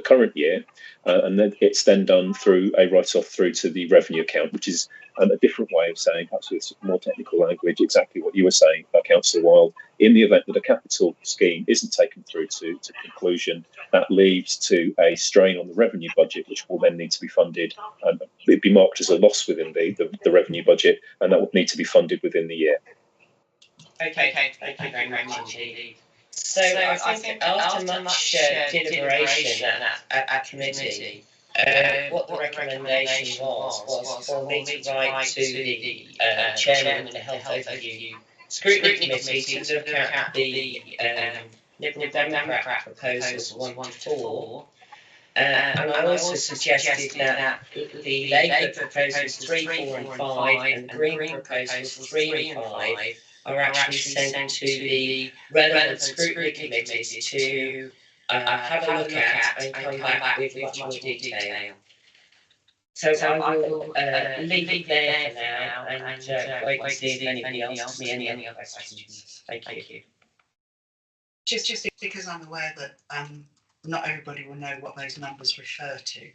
current year, and then it's then done through a write-off through to the revenue account, which is a different way of saying, perhaps with more technical language, exactly what you were saying, Councillor Wild. In the event that a capital scheme isn't taken through to conclusion, that leads to a strain on the revenue budget, which will then need to be funded. It'd be marked as a loss within the revenue budget, and that would need to be funded within the year. Okay, thank you very much indeed. So I think after much deliberation at committee, what the recommendation was for me to write to the chairman of the Health Overview Scrutiny Committee to look at the Liberal Democrat proposals 1 to 4. And I also suggested that the Labour proposals 3, 4 and 5 and the Green proposals 3 and 5 are actually sent to the relevant scrutiny committees to have a look at and come back with much more detail. So I will leave it there for now and wait and see if anybody else has any other questions. Thank you. Just because I'm aware that not everybody will know what those numbers refer to.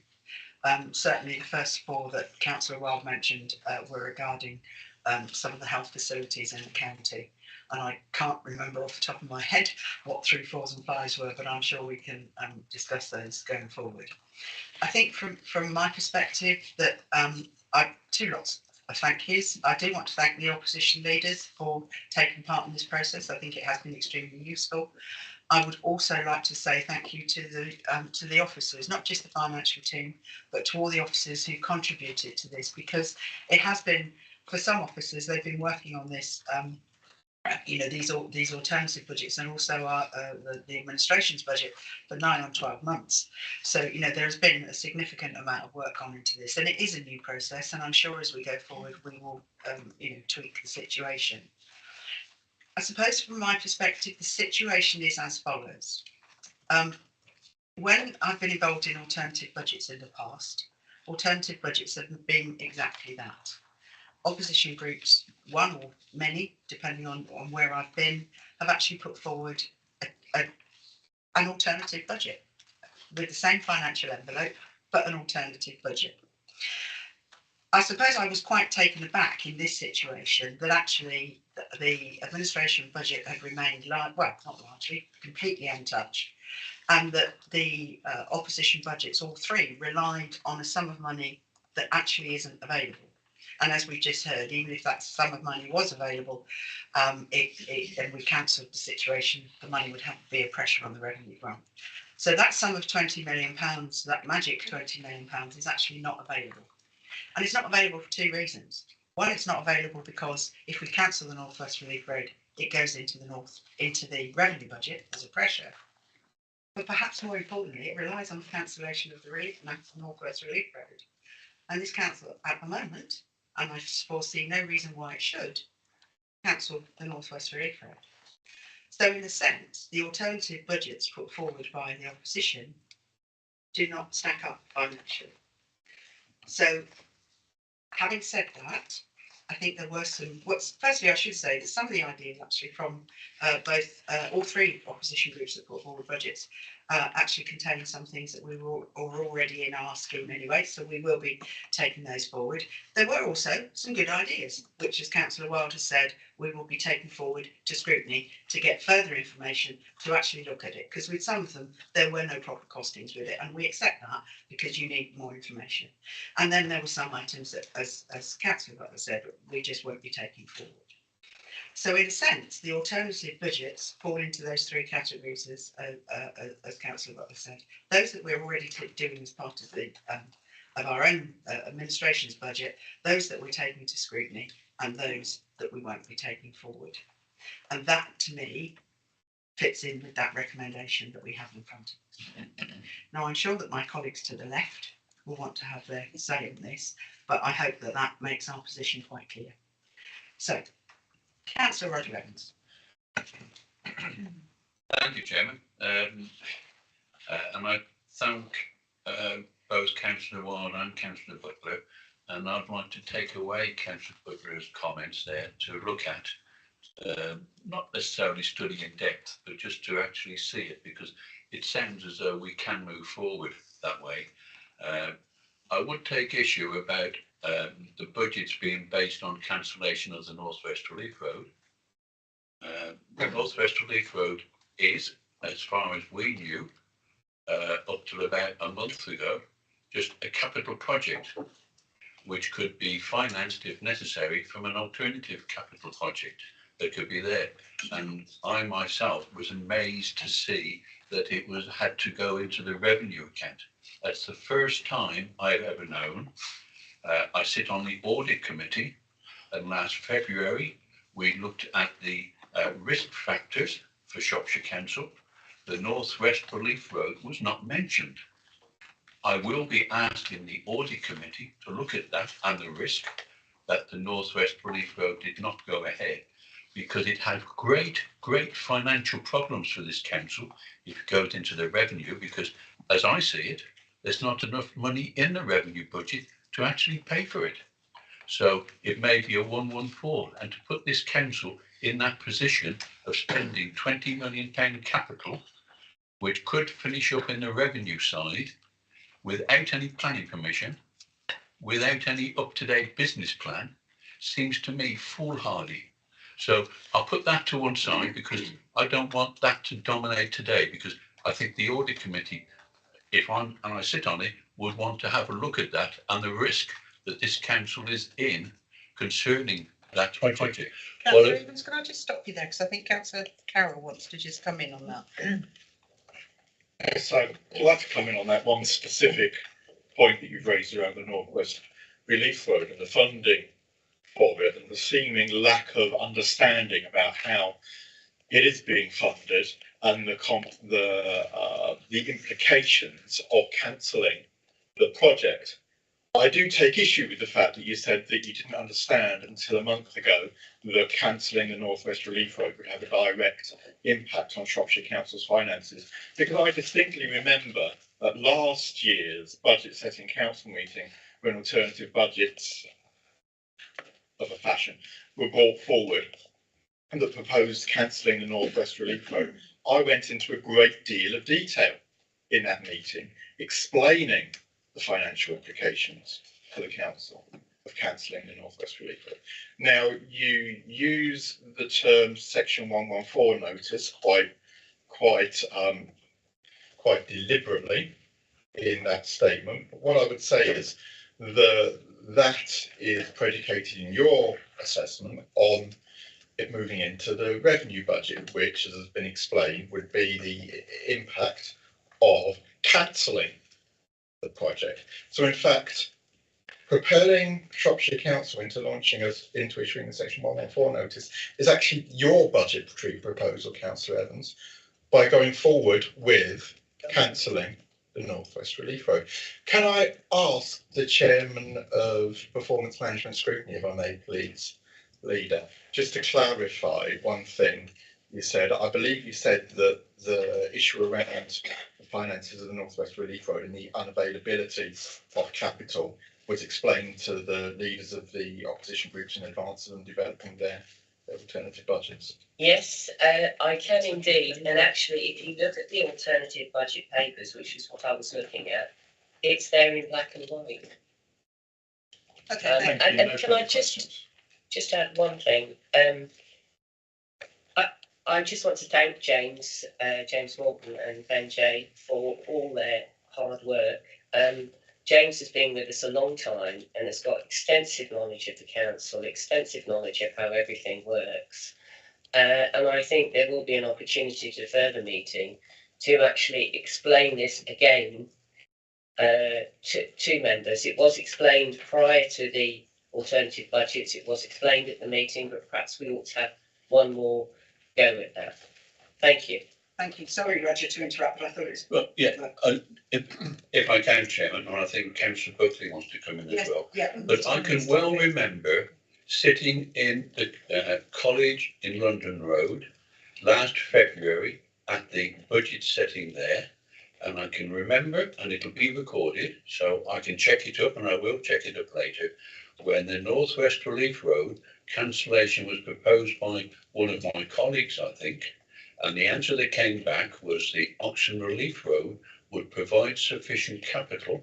Certainly the first 4 that Councillor Wild mentioned were regarding some of the health facilities in the county, and I can't remember off the top of my head what 3, 4s and 5s were, but I'm sure we can discuss those going forward. I think from my perspective that two lots of thank yous. I do want to thank the opposition leaders for taking part in this process. I think it has been extremely useful. I would also like to say thank you to the officers, not just the financial team, but to all the officers who contributed to this, because it has been, for some officers, they've been working on this, these alternative budgets, and also the administration's budget for 9 or 12 months. So, there has been a significant amount of work gone into this, and it is a new process, and I'm sure as we go forward, we will, tweak the situation. I suppose from my perspective, the situation is as follows. When I've been involved in alternative budgets in the past, alternative budgets have been exactly that. Opposition groups, one or many, depending on where I've been, have actually put forward a an alternative budget with the same financial envelope, but an alternative budget. I suppose I was quite taken aback in this situation that actually the administration budget had remained not largely, completely untouched, and that the opposition budgets, all three, relied on a sum of money that actually isn't available. And as we just heard, even if that sum of money was available, and we cancelled the situation, the money would have to be a pressure on the revenue grant. So that sum of £20 million, that magic £20 million, is actually not available. And it's not available for two reasons. One, it's not available because if we cancel the North West Relief Road, it goes into the revenue budget as a pressure. But perhaps more importantly, it relies on the cancellation of the North West Relief Road. And this council at the moment, and I foresee no reason why it should, cancel the North West Relief Road. So in a sense, the alternative budgets put forward by the opposition do not stack up financially. So having said that, I think there were some, firstly I should say that some of the ideas actually from all three opposition groups that put forward budgets actually contain some things that we were already in our scheme anyway, so we will be taking those forward. There were also some good ideas, which, as Councillor Wilde has said, we will be taking forward to scrutiny to get further information to actually look at it, because with some of them there were no proper costings with it, and we accept that because you need more information. And then there were some items that, as Councillor Butler said, we just won't be taking forward. So in a sense, the alternative budgets fall into those three categories, as Councillor Butler said. Those that we're already doing as part of the of our own administration's budget, those that we're taking to scrutiny, and those that we won't be taking forward. And that, to me, fits in with that recommendation that we have in front of us. Now, I'm sure that my colleagues to the left will want to have their say in this, but I hope that that makes our position quite clear. So, Councillor Roger Evans. Thank you, Chairman. And I thank both Councillor Ward and Councillor Butler, and I'd like to take away Councillor Butler's comments there to look at, not necessarily study in depth, but just to actually see it, because it sounds as though we can move forward that way. I would take issue about the budgets being based on cancellation of the North West Relief Road. The North West Relief Road is, as far as we knew, up till about a month ago, just a capital project, which could be financed, if necessary, from an alternative capital project that could be there. And I myself was amazed to see that it had to go into the revenue account. That's the first time I've ever known. I sit on the audit committee, and last February we looked at the risk factors for Shropshire Council. The North West Relief Road was not mentioned. I will be asking the audit committee to look at that and the risk that the North West Relief Road did not go ahead, because it had great financial problems for this council if it goes into the revenue, because as I see it, there's not enough money in the revenue budget to actually pay for it. So it may be a 114, and to put this council in that position of spending £20 million capital, which could finish up in the revenue side without any planning permission, without any up-to-date business plan, seems to me foolhardy. So I'll put that to one side, because I don't want that to dominate today, because I think the audit committee, and I sit on it, would want to have a look at that and the risk that this council is in concerning that project. Councillor Evans, can I just stop you there, because I think Councillor Carroll wants to just come in on that. So I'd like to come in on that one specific point that you've raised around the North West Relief Road and the funding for it, and the seeming lack of understanding about how it is being funded, and the implications of cancelling the project. I do take issue with the fact that you said that you didn't understand until a month ago that cancelling the North West Relief Road would have a direct impact on Shropshire Council's finances, because I distinctly remember at last year's budget setting council meeting, when alternative budgets of a fashion were brought forward, and that proposed cancelling the North West Relief Road. I went into a great deal of detail in that meeting, explaining the financial implications for the council of cancelling the North West Relief Road. Now, you use the term Section 114 notice quite deliberately in that statement. But what I would say is that is predicated in your assessment on it moving into the revenue budget, which, as has been explained, would be the impact of cancelling the project. So, in fact, propelling Shropshire Council into issuing the Section 114 notice is actually your budgetary proposal, Councillor Evans, by going forward with cancelling the North West Relief Road. Can I ask the Chairman of Performance Management Scrutiny, if I may, please, Leader, just to clarify one thing you said. I believe you said that the issue around the finances of the North West Relief Road and the unavailability of capital was explained to the leaders of the opposition groups in advance of them developing their alternative budgets. Yes, I can indeed. And actually, if you look at the alternative budget papers, which is what I was looking at, it's there in black and white. Okay, and can I just add one thing? I just want to thank James Morton and Ben Jay for all their hard work. James has been with us a long time and has got extensive knowledge of the council, extensive knowledge of how everything works. And I think there will be an opportunity to further meeting to actually explain this again to members. It was explained prior to the alternative budgets, it was explained at the meeting, but perhaps we ought to have one more go at that. Thank you. thank you. Sorry, Roger, to interrupt, but I thought it was. Well, yeah, if I can, Chairman, and I think Councillor Buckley wants to come in as well. Yeah. But I can well remember sitting in the college in London Road last February at the budget setting there, and I can remember, and it'll be recorded, so I can check it up, and I will check it up later, when the North West Relief Road cancellation was proposed by one of my colleagues, I think, and the answer that came back was the Oxon Relief Road would provide sufficient capital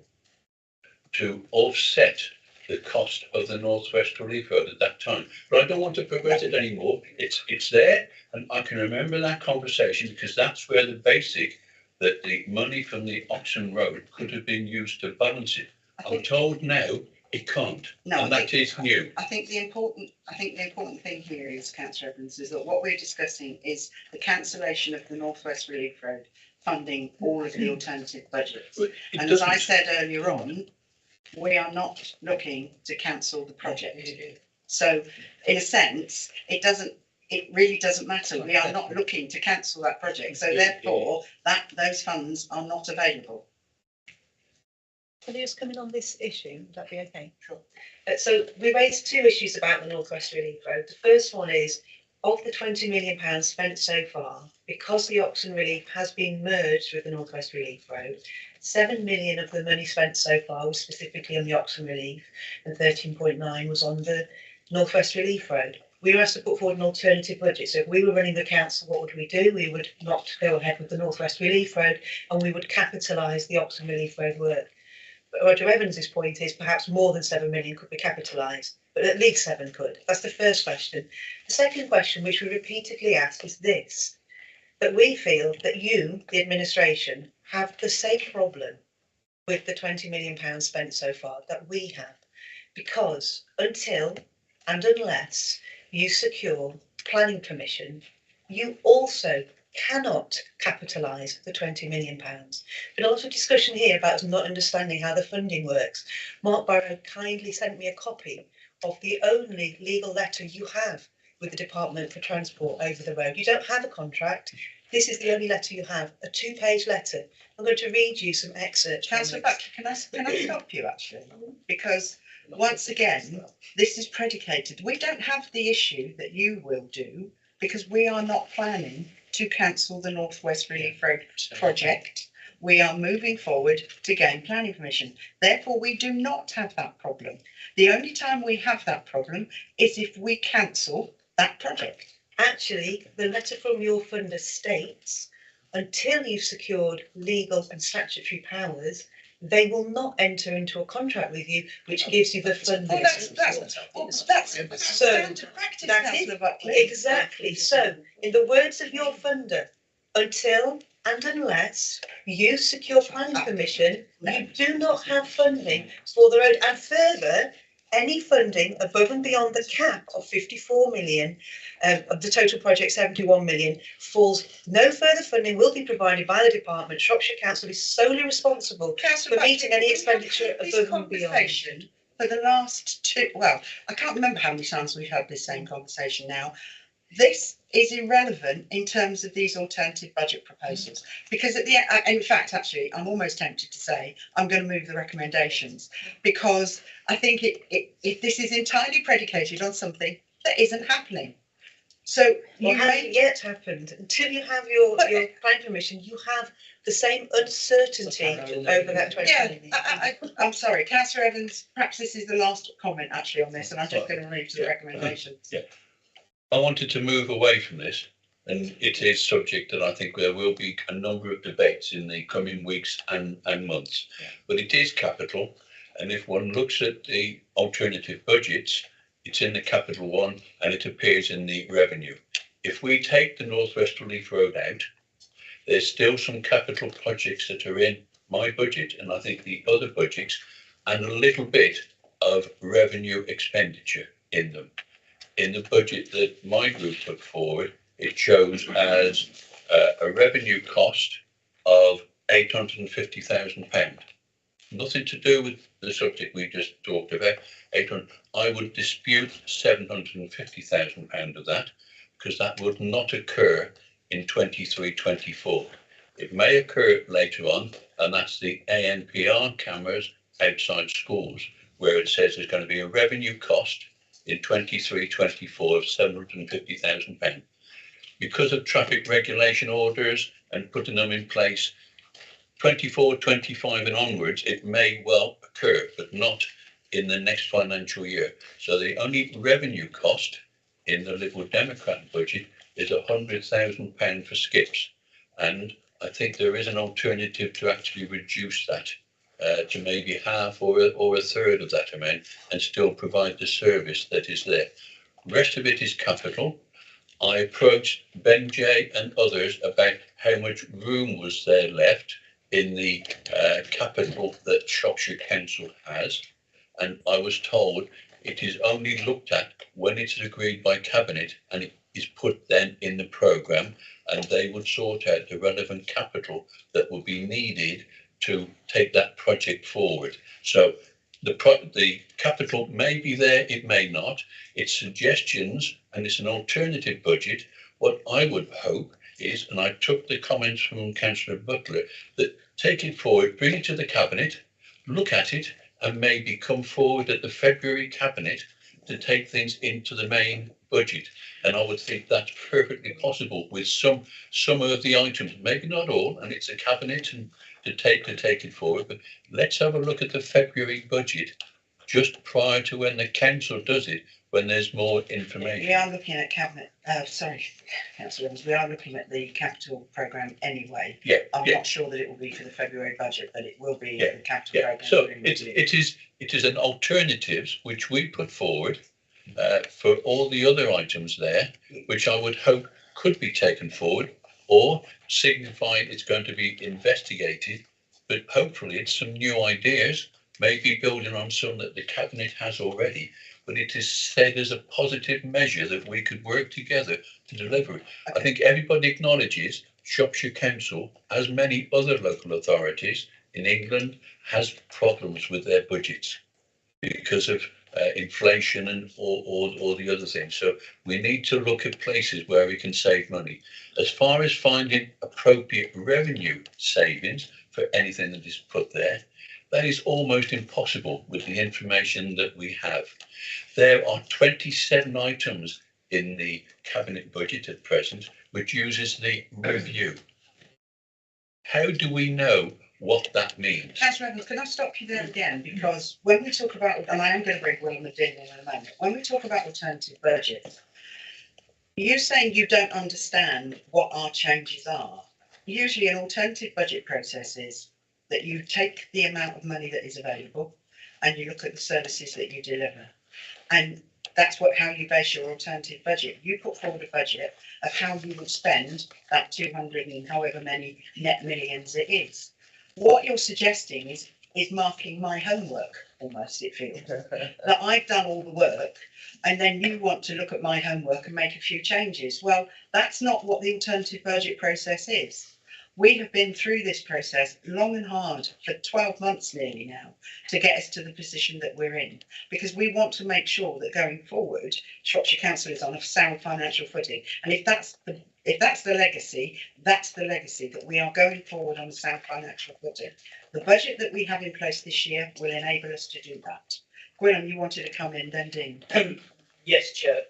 to offset the cost of the North West Relief Road at that time. But I don't want to progress it anymore. It's there, and I can remember that conversation because that's where the basic that the money from the Oxon Road could have been used to balance it. I'm told now it can't, and that is new. I think the important thing here is, Councillor Evans, is that what we're discussing is the cancellation of the North West Relief Road funding all of the alternative budgets. And as I said earlier on, we are not looking to cancel the project. So in a sense, it really doesn't matter. We are not looking to cancel that project. So therefore, those funds are not available. Can I just come in on this issue? Would that be okay? Sure. So we raised two issues about the North West Relief Road. The first one is, of the £20 million spent so far, because the Oxon Relief has been merged with the North West Relief Road, 7 million of the money spent so far was specifically on the Oxon Relief, and 13.9 was on the North West Relief Road. We were asked to put forward an alternative budget. So if we were running the council, what would we do? We would not go ahead with the North West Relief Road, and we would capitalise the Oxon Relief Road work. But Roger Evans' point is perhaps more than 7 million could be capitalised, but at least 7 could. That's the first question. The second question, which we repeatedly ask, is this: that we feel that you, the administration, have the same problem with the £20 million spent so far that we have, because until and unless you secure planning permission, you also cannot capitalise the £20 million. But a lot of discussion here about us not understanding how the funding works. Mark Barrow kindly sent me a copy of the only legal letter you have with the Department for Transport over the road. You don't have a contract. This is the only letter you have, a 2-page letter. I'm going to read you some excerpts. Councillor Buckley, can I stop you actually? Because once again, this is predicated. We don't have the issue that you will do because we are not planning to cancel the North West Relief Road project. We are moving forward to gain planning permission. Therefore, we do not have that problem. The only time we have that problem is if we cancel that project. Actually, the letter from your funder states until you've secured legal and statutory powers, they will not enter into a contract with you, which gives you the funding. Well, that's So, standard practice, that is Councillor Buckley. exactly. So, in the words of your funder, until and unless you secure planning permission, you do not have funding for the road. And further, any funding above and beyond the cap of 54 million, of the total project 71 million, falls. No further funding will be provided by the department. Shropshire Council is solely responsible Councillor for meeting Buckley, any we have expenditure had this above and beyond. conversation for the last two, well, I can't remember how many times we've had this same conversation now. This is irrelevant in terms of these alternative budget proposals, because at the in fact, actually, I'm almost tempted to say I'm going to move the recommendations, because I think if this is entirely predicated on something that isn't happening. So Well, hasn't yet happened. Until you have your planning permission, you have the same uncertainty over that 20 yeah, million. I'm sorry, Councillor Evans, perhaps this is the last comment actually on this, and I'm just going to move to the recommendations. Yeah. I wanted to move away from this, and it is subject that I think there will be a number of debates in the coming weeks and months. Yeah. But it is capital, and if one looks at the alternative budgets, it's in the capital one and it appears in the revenue. If we take the North West Relief Road out, there's still some capital projects that are in my budget, and I think the other budgets, and a little bit of revenue expenditure in them. In the budget that my group put forward, it shows as a revenue cost of £850,000. Nothing to do with the subject we just talked about. I would dispute £750,000 of that, because that would not occur in 23-24. It may occur later on, and that's the ANPR cameras outside schools, where it says there's going to be a revenue cost in 23-24 of £750,000. Because of traffic regulation orders and putting them in place, 24-25 and onwards, it may well occur, but not in the next financial year. So the only revenue cost in the Liberal Democrat budget is £100,000 for skips. And I think there is an alternative to actually reduce that to maybe half or a third of that amount, and still provide the service that is there. The rest of it is capital. I approached Ben J and others about how much room was there left in the capital that Shropshire Council has, and I was told it is only looked at when it's agreed by Cabinet, and it is put then in the programme, and they would sort out the relevant capital that will be needed to take that project forward. So the capital may be there, it may not. It's suggestions, and it's an alternative budget. What I would hope is, and I took the comments from Councillor Butler, that take it forward, bring it to the Cabinet, look at it, and maybe come forward at the February Cabinet to take things into the main budget. And I would think that's perfectly possible with some of the items, maybe not all, and it's a Cabinet and to take it forward. But let's have a look at the February budget just prior to when the council does it, when there's more information. We are looking at Cabinet, Councillor Evans, we are looking at the capital programme anyway. Yeah, I'm not sure that it will be for the February budget, but it will be the capital programme. So it is an alternatives which we put forward for all the other items there, which I would hope could be taken forward, or signified it's going to be investigated, but hopefully it's some new ideas, maybe building on some that the Cabinet has already, but it is said as a positive measure that we could work together to deliver it. I think everybody acknowledges Shropshire Council, as many other local authorities in England, has problems with their budgets because of inflation and all the other things. So we need to look at places where we can save money. As far as finding appropriate revenue savings for anything that is put there, that is almost impossible with the information that we have. There are 27 items in the Cabinet budget at present, which uses the review. How do we know what that means? Councillor Evans, can I stop you there again? Because when we talk about, and I am going to bring William McDinn in a moment, when we talk about alternative budgets, you're saying you don't understand what our changes are. usually an alternative budget process is that you take the amount of money that is available and you look at the services that you deliver. And that's how you base your alternative budget. You put forward a budget of how you would spend that 200 and however many net millions it is. What you're suggesting is marking my homework, almost, it feels, that I've done all the work and then you want to look at my homework and make a few changes. Well, that's not what the alternative budget process is. We have been through this process long and hard for 12 months nearly now to get us to the position that we're in, because we want to make sure that going forward, Shropshire Council is on a sound financial footing. And if that's the legacy, that's the legacy, that we are going forward on a sound financial footing. The budget that we have in place this year will enable us to do that. Gwynn, you wanted to come in, then Dean. Yes, Chair.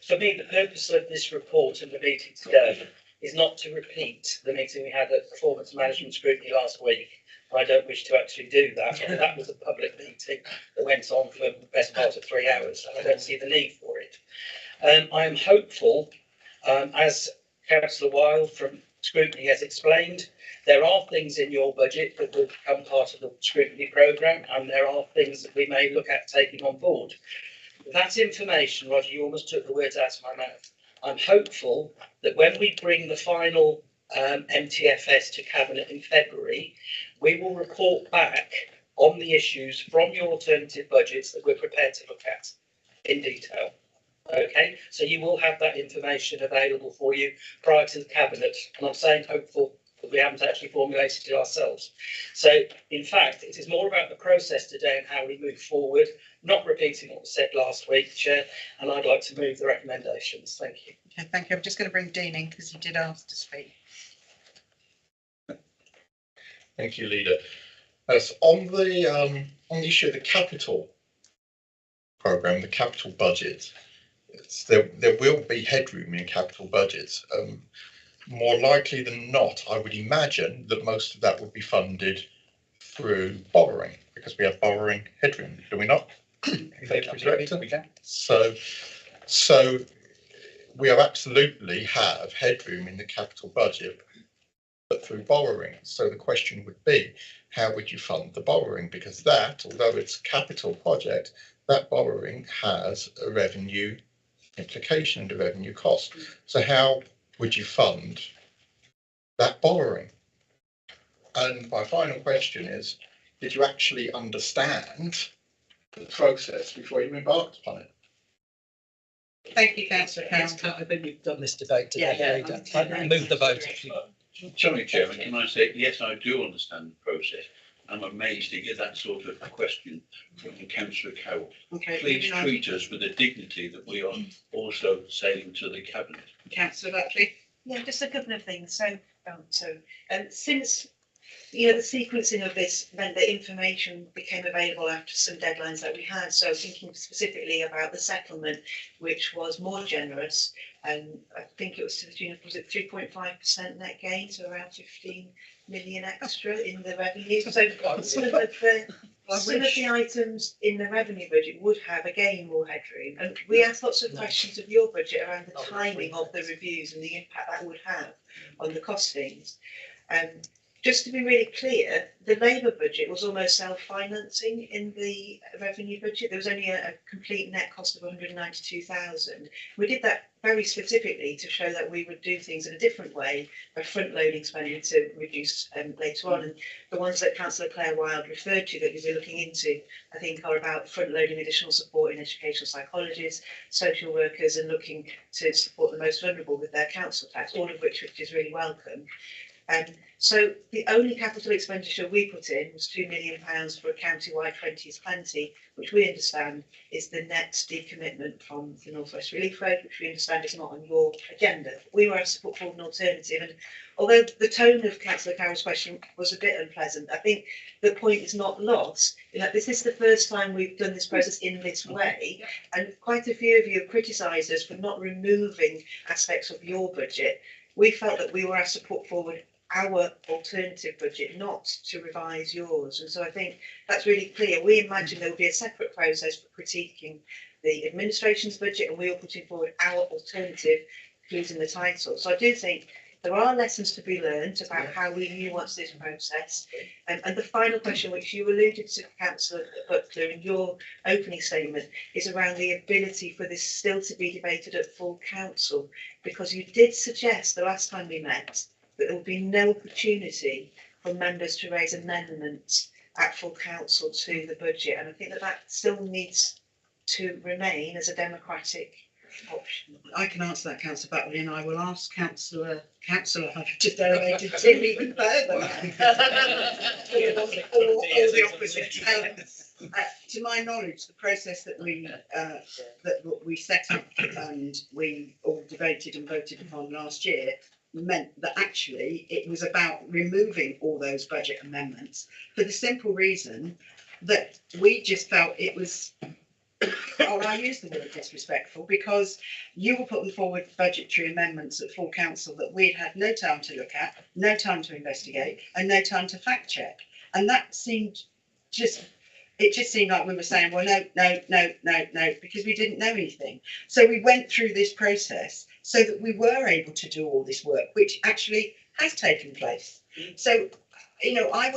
For me, the purpose of this report and the meeting today is not to repeat the meeting we had at Performance Management Scrutiny last week. I don't wish to actually do that. That was a public meeting that went on for the best part of 3 hours, and I don't see the need for it. I am hopeful, as Councillor Wilde from Scrutiny has explained, there are things in your budget that will become part of the scrutiny programme, and there are things that we may look at taking on board. That information, Roger, you almost took the words out of my mouth. I'm hopeful that when we bring the final MTFS to Cabinet in February, we will report back on the issues from your alternative budgets that we're prepared to look at in detail. Okay, so you will have that information available for you prior to the Cabinet, and I'm saying hopeful, but we haven't actually formulated it ourselves. So, in fact, it is more about the process today and how we move forward, not repeating what was said last week, Chair, and I'd like to move the recommendations. Thank you. Okay, thank you. I'm just going to bring Dean in because he did ask to speak. Thank you, Leader. As on the issue of the capital programme, the capital budget, there will be headroom in capital budgets. More likely than not, I would imagine that most of that would be funded through borrowing, because we have borrowing headroom, do we not? So we absolutely have headroom in the capital budget, but through borrowing. So the question would be, how would you fund the borrowing? Because that, although it's a capital project, that borrowing has a revenue implication and a revenue cost. So how would you fund that borrowing? And my final question is, did you actually understand the process before you embarked upon it? Thank you, Councillor Cowan. I think we've done this debate today. Yeah, I move the vote. Sorry, Chairman, can I say, yes, I do understand the process. I'm amazed to get that sort of question from Councillor Carroll. Okay, Please treat us with the dignity that we are also saying to the Cabinet. Councillor Buckley. Yeah, just a couple of things. Since the sequencing of this meant that information became available after some deadlines that we had. So thinking specifically about the settlement, which was more generous, and I think it was to the tune of, was it 3.5% net gain, so around 15 million extra in the revenue. So some of the items in the revenue budget would have again more headroom. And we asked lots of questions of your budget around the timing of the reviews and the impact that would have on the costings. Just to be really clear, the Labour budget was almost self-financing in the revenue budget. There was only a complete net cost of 192,000. We did that very specifically to show that we would do things in a different way by front-loading spending to reduce later on. And the ones that Councillor Claire Wilde referred to that we'll be looking into, I think, are about front-loading additional support in educational psychologists, social workers, and looking to support the most vulnerable with their council tax, all of which is really welcome. So the only capital expenditure we put in was £2 million for a county-wide 20 is plenty, which we understand is the net decommitment from the North West Relief Road, which we understand is not on your agenda. We were asked to put forward an alternative, and although the tone of Councillor Carroll's question was a bit unpleasant, I think the point is not lost in that this is the first time we've done this process in this way, and quite a few of you have criticised us for not removing aspects of your budget. We felt that we were asked to put forward our alternative budget, not to revise yours. And so I think that's really clear. We imagine there will be a separate process for critiquing the administration's budget, and we are putting forward our alternative, including the title. So I do think There are lessons to be learned about how we nuance this process. And the final question, which you alluded to, Councillor Butler, in your opening statement, is around the ability for this still to be debated at full council, because you did suggest the last time we met that there would be no opportunity for members to raise amendments at full council to the budget, and I think that that still needs to remain as a democratic option. I can answer that, Councillor Butley, and I will ask Councillor I've just elevated Tim even further. Or the opposite. To my knowledge, the process that we set up and we all debated and voted upon last year meant that actually it was about removing all those budget amendments for the simple reason that we just felt it was, I use the word disrespectful, because you were putting forward budgetary amendments at full council that we'd had no time to look at, no time to investigate, and no time to fact check. And that seemed it just seemed like we were saying, well, no, because we didn't know anything. So we went through this process so that we were able to do all this work, which actually has taken place. So, I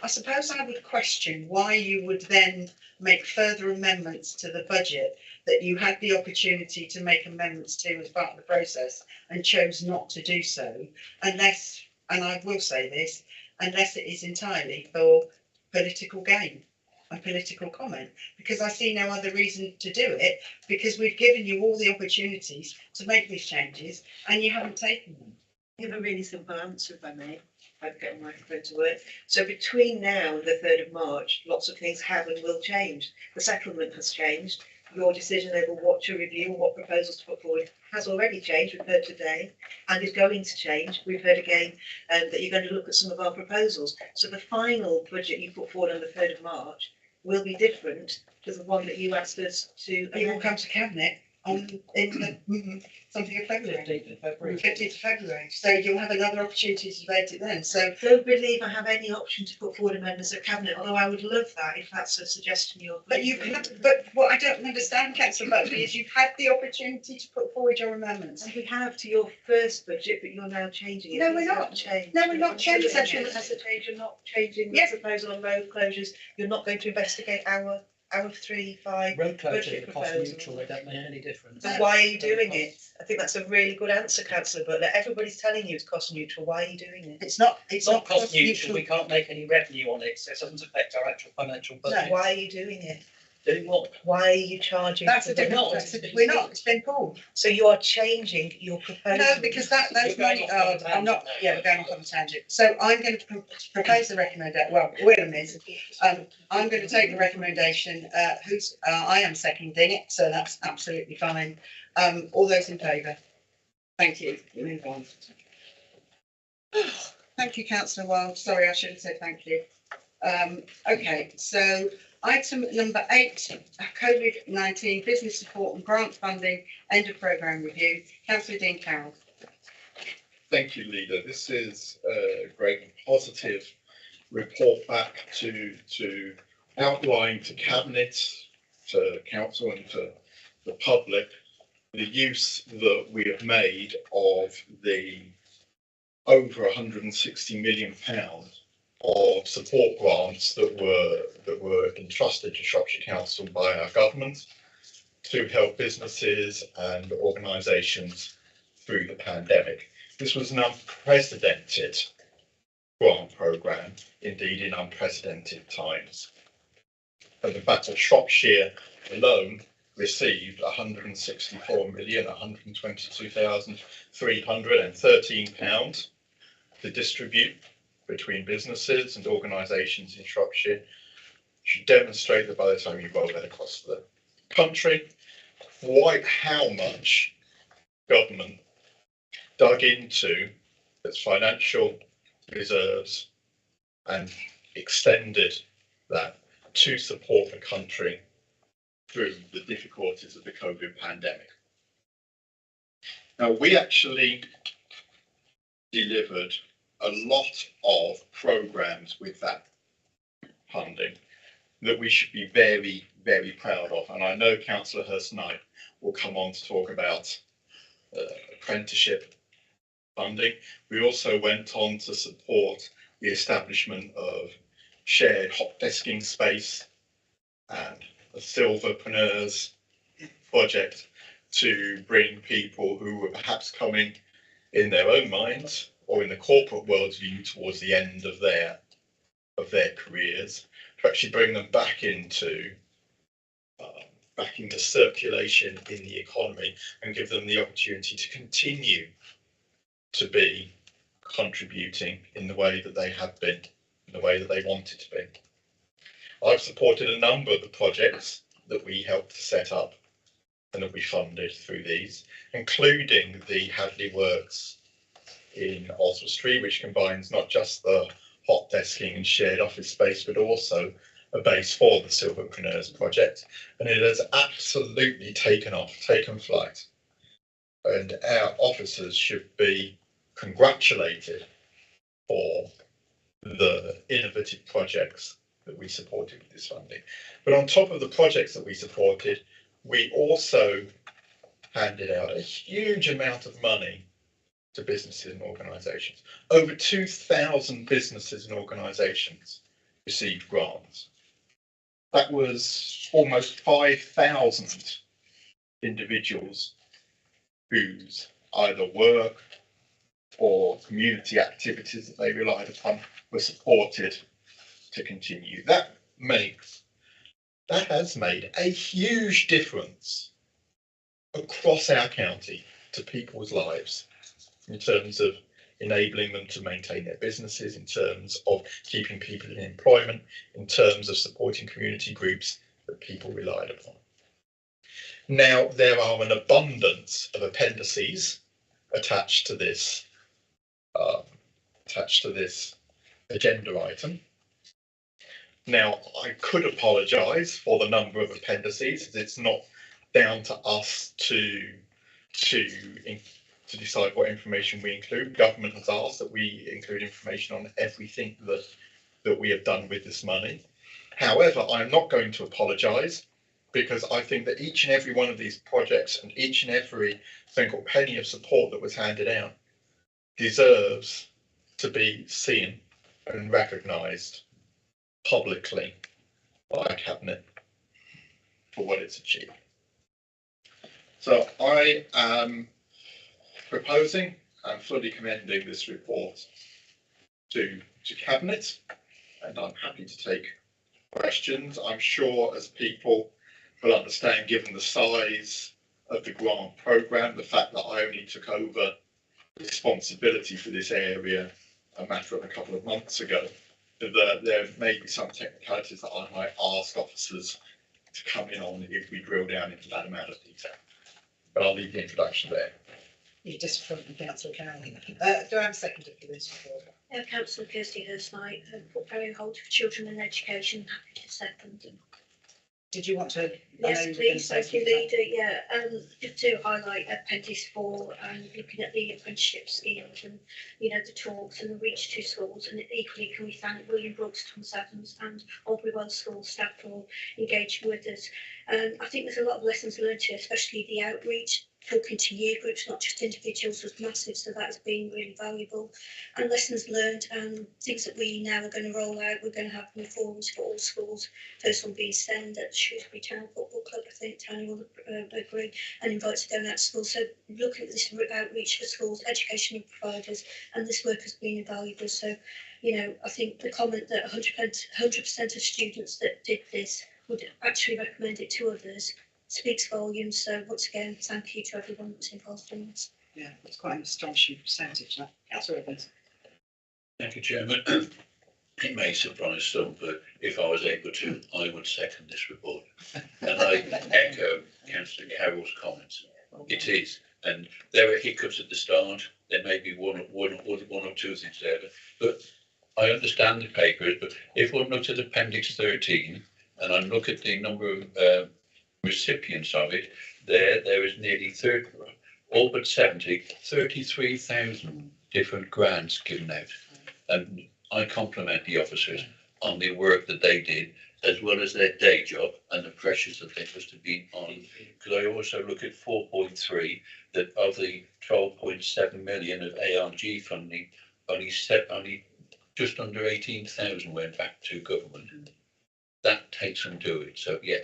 suppose I would question why you would then make further amendments to the budget that you had the opportunity to make amendments to as part of the process and chose not to do so, unless, and I will say this, unless it is entirely for political gain, a political comment, because I see no other reason to do it, because we've given you all the opportunities to make these changes and you haven't taken them. I have a really simple answer, if I may. I'd get a microphone to work. So between now and the 3rd of March, lots of things have and will change. The settlement has changed. Your decision over what to review and what proposals to put forward has already changed, we've heard today, and is going to change. We've heard again that you're going to look at some of our proposals. So the final budget you put forward on the 3rd of March will be different to the one that you asked us to. It will come to Cabinet in something of February. 15th of February. So you'll have another opportunity to debate it then. So don't believe I have any option to put forward amendments at Cabinet, although I would love that if that's a suggestion you're. But what I don't understand, Councillor Butley, is you've had the opportunity to put forward your amendments. And we have to your first budget, but you're now changing it. No, we're not. No, we're not changing it. Has to change. You're not changing the proposal on road closures. You're not going to investigate our 3, 5 Road closures budget are cost proposals. neutral, they don't make any difference. So why are you doing it? I think that's a really good answer, Councillor Butler. Everybody's telling you it's cost neutral. Why are you doing it? It's not cost neutral. We can't make any revenue on it, so it doesn't affect our actual financial budget. No, why are you doing it? Doing what? Why are you charging? That's a different. We're not. It's been pulled. So you are changing your proposal. No, because those money. I'm not. Yeah, we're going off on a tangent. So I'm going to propose the recommendation. Well, William is. I'm going to take the recommendation. I am seconding it, so that's absolutely fine. All those in favour? Thank you. Move on. Thank you, Councillor Wild. Sorry, I should have said thank you. Okay, so item number 8, COVID-19 business support and grant funding, end of programme review. Councillor Dean Carroll. Thank you, Leader. This is a great and positive report back to outline to Cabinet, to Council and to the public the use that we have made of the over £160 million of support grants that were entrusted to Shropshire Council by our government to help businesses and organisations through the pandemic. This was an unprecedented grant programme, indeed in unprecedented times. And in fact, Shropshire alone received £164,122,313 to distribute between businesses and organisations in Shropshire. Should demonstrate that by the time you roll that across the country, quite how much government dug into its financial reserves and extended that to support the country through the difficulties of the COVID pandemic. Now, we actually delivered a lot of programs with that funding that we should be very, very proud of. And I know Councillor Hurst-Knight will come on to talk about apprenticeship funding. We also went on to support the establishment of shared hot desking space and a Silverpreneurs project to bring people who were perhaps coming in their own minds or in the corporate world's view towards the end of their careers, to actually bring them back into circulation in the economy and give them the opportunity to continue to be contributing in the way that they have been, in the way that they wanted to be. I've supported a number of the projects that we helped to set up and that we funded through these, including the Hadley Works in Oswestry, which combines not just the hot desking and shared office space, but also a base for the Silverpreneurs project. And it has absolutely taken off, taken flight. And our officers should be congratulated for the innovative projects that we supported with this funding. But on top of the projects that we supported, we also handed out a huge amount of money to businesses and organisations. Over 2,000 businesses and organisations received grants. That was almost 5,000 individuals whose either work or community activities that they relied upon were supported to continue. That has made a huge difference across our county to people's lives, in terms of enabling them to maintain their businesses, in terms of keeping people in employment, in terms of supporting community groups that people relied upon. Now, there are an abundance of appendices attached to this agenda item. Now, I could apologise for the number of appendices, as it's not down to us to decide what information we include. Government has asked that we include information on everything that we have done with this money. However, I'm not going to apologise, because I think that each and every one of these projects and each and every single penny of support that was handed out deserves to be seen and recognised publicly by Cabinet for what it's achieved. So I am proposing and fully commending this report to Cabinet, and I'm happy to take questions. I'm sure, as people will understand, given the size of the grant programme, the fact that I only took over responsibility for this area a matter of a couple of months ago, that there may be some technicalities that I might ask officers to come in on if we drill down into that amount of detail. But I'll leave the introduction there. You just from Councillor Cowley. Do I have a seconder for this report? Councillor Kirsty Hurst-Knight, portfolio holder for children and education, happy to second. Did you want to? Yes, please, thank you, Leader. Yeah, just to highlight Apprentice 4 and looking at the apprenticeship schemes and, the talks and the reach to schools. And equally, can we thank William Brooks, Thomas Adams and Albury Wells School staff for engaging with us. I think there's a lot of lessons learned here, especially the outreach, talking to year groups, not just individuals, was massive, so that has been really valuable. And lessons learned and things that we now are going to roll out. We're going to have new forums for all schools. First one being SEND at Shrewsbury Town Football Club, I think Tony will agree, and invites to go out to schools. So looking at this outreach for schools, educational providers, and this work has been invaluable. So, I think the comment that 100% of students that did this would actually recommend it to others speaks volumes. So once again, thank you to everyone that's involved in this. Yeah, it's quite an astonishing percentage. Councillor Evans. Thank you, Chairman. It may surprise some, but if I was able to, I would second this report. And I echo Councillor Carroll's comments. It is, and there are hiccups at the start. There may be one or two things there, but I understand the papers. But if one looks at Appendix 13, and I look at the number of recipients of it, there is nearly 30, all but 33,000 different grants given out. And I compliment the officers on the work that they did as well as their day job and the pressures that they must have been on. Because I also look at 4.3, that of the 12.7 million of ARG funding, only just under 18,000 went back to government. That takes some doing. So yeah,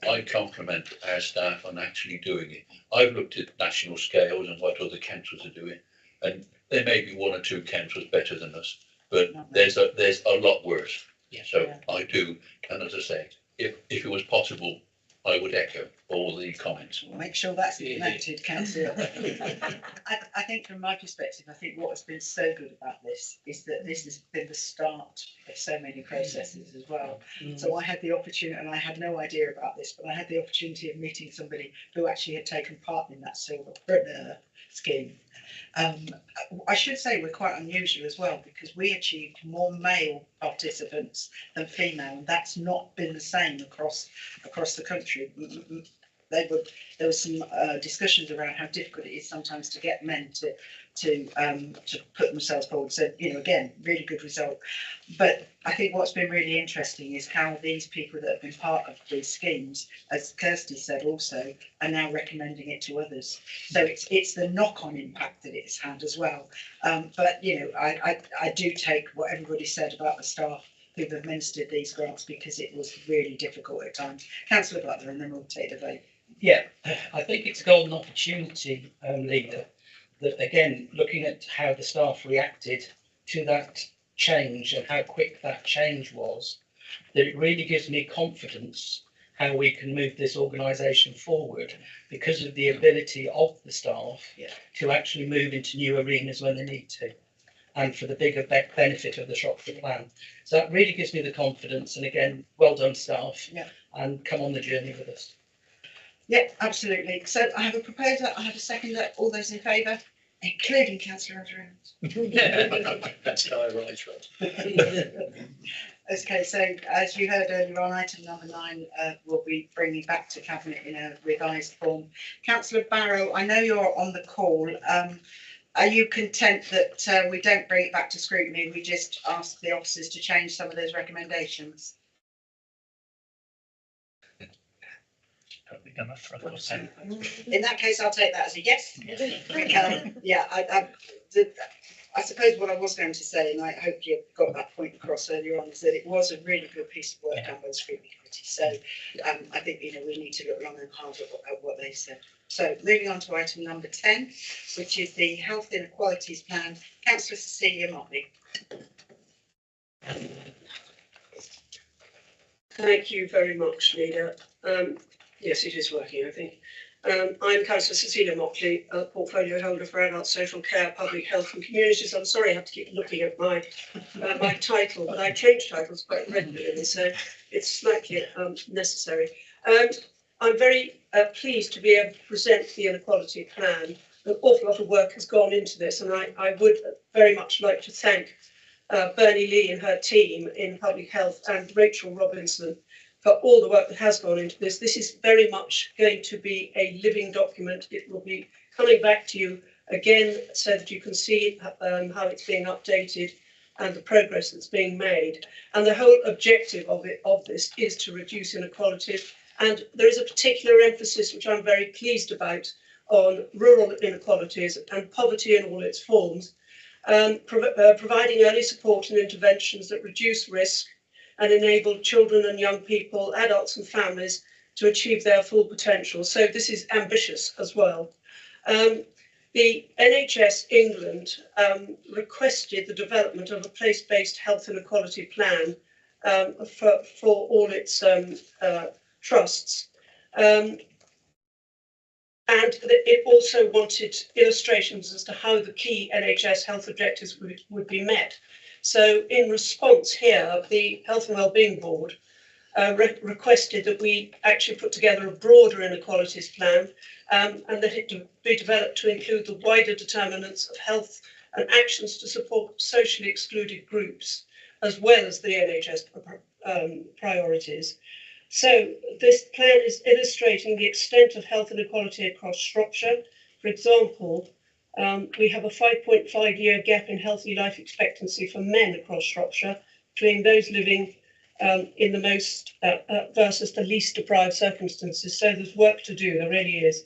I compliment our staff on actually doing it. I've looked at national scales and what other councils are doing, and there may be one or two councils better than us, but there's a lot worse. Yeah. So I do, and as I say, if it was possible, I would echo all the comments. Make sure that's noted, councillor. I think from my perspective, I think what has been so good about this is that this has been the start of so many processes as well. So I had the opportunity, and I had no idea about this, but I had the opportunity of meeting somebody who actually had taken part in that Silverpreneur scheme. I should say we're quite unusual as well, because we achieved more male participants than female, and that's not been the same across the country. There was some discussions around how difficult it is sometimes to get men to put themselves forward. So, you know, again, really good result. But I think what's been really interesting is how these people that have been part of these schemes, as Kirsty said also, are now recommending it to others. So it's the knock-on impact that it's had as well. But, you know, I do take what everybody said about the staff who've administered these grants, because it was really difficult at times. Councillor Butler, and then we'll take the vote. Yeah, I think it's a golden opportunity, leader, that again, looking at how the staff reacted to that change and how quick that change was, that it really gives me confidence how we can move this organisation forward, because of the ability of the staff to actually move into new arenas when they need to, and for the bigger benefit of the Shropshire plan. So that really gives me the confidence, and again, well done staff, and come on the journey with us. Yeah, absolutely. So I have a proposer, I have a seconder. All those in favour, including Councillor Andrews. That's how I write, Okay, so as you heard earlier on, item number 9 will be bringing back to Cabinet in a revised form. Councillor Barrow, I know you're on the call. Are you content that we don't bring it back to scrutiny, we just ask the officers to change some of those recommendations? In that case, I'll take that as a yes. I suppose what I was going to say, and I hope you got that point across earlier on, is that it was a really good piece of work done by the scrutiny committee. So I think, you know, we need to look long and hard at what they said. So moving on to item number 10, which is the Health Inequalities Plan. Councillor Cecilia Motley. Thank you very much, Leader. Yes, it is working, I think. I'm Councillor Cecilia Motley, portfolio holder for adult social care, public health and communities. I'm sorry I have to keep looking at my my title, but I change titles quite regularly, so it's slightly necessary. I'm very pleased to be able to present the inequality plan. An awful lot of work has gone into this, and I would very much like to thank Bernie Lee and her team in public health, and Rachel Robinson, for all the work that has gone into this. This is very much going to be a living document. It will be coming back to you again so that you can see how it's being updated and the progress that's being made. And the whole objective of this is to reduce inequalities. And there is a particular emphasis, which I'm very pleased about, on rural inequalities and poverty in all its forms, providing early support and interventions that reduce risk and enable children and young people, adults and families to achieve their full potential. So this is ambitious as well. The NHS England requested the development of a place-based health inequality plan for all its trusts. And it also wanted illustrations as to how the key NHS health objectives would be met. So in response here, the Health and Wellbeing Board requested that we actually put together a broader inequalities plan and that it be developed to include the wider determinants of health and actions to support socially excluded groups, as well as the NHS priorities. So this plan is illustrating the extent of health inequality across Shropshire. For example, we have a 5.5-year gap in healthy life expectancy for men across Shropshire between those living in the most versus the least deprived circumstances. So there's work to do, there really is.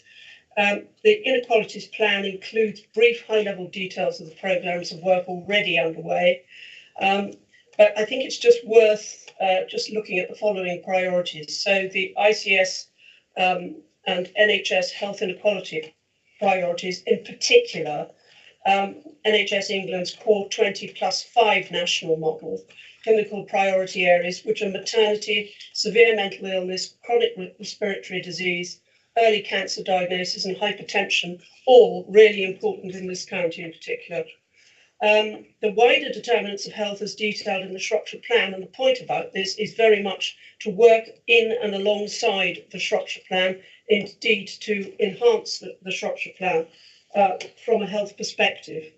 The inequalities plan includes brief high-level details of the programmes of work already underway, but I think it's just worth just looking at the following priorities. So the ICS and NHS health inequality priorities, in particular, NHS England's core 20+5 national model, clinical priority areas, which are maternity, severe mental illness, chronic respiratory disease, early cancer diagnosis and hypertension, all really important in this county in particular. The wider determinants of health as detailed in the Shropshire Plan, and the point about this is very much to work in and alongside the Shropshire Plan, indeed to enhance the Shropshire Plan from a health perspective.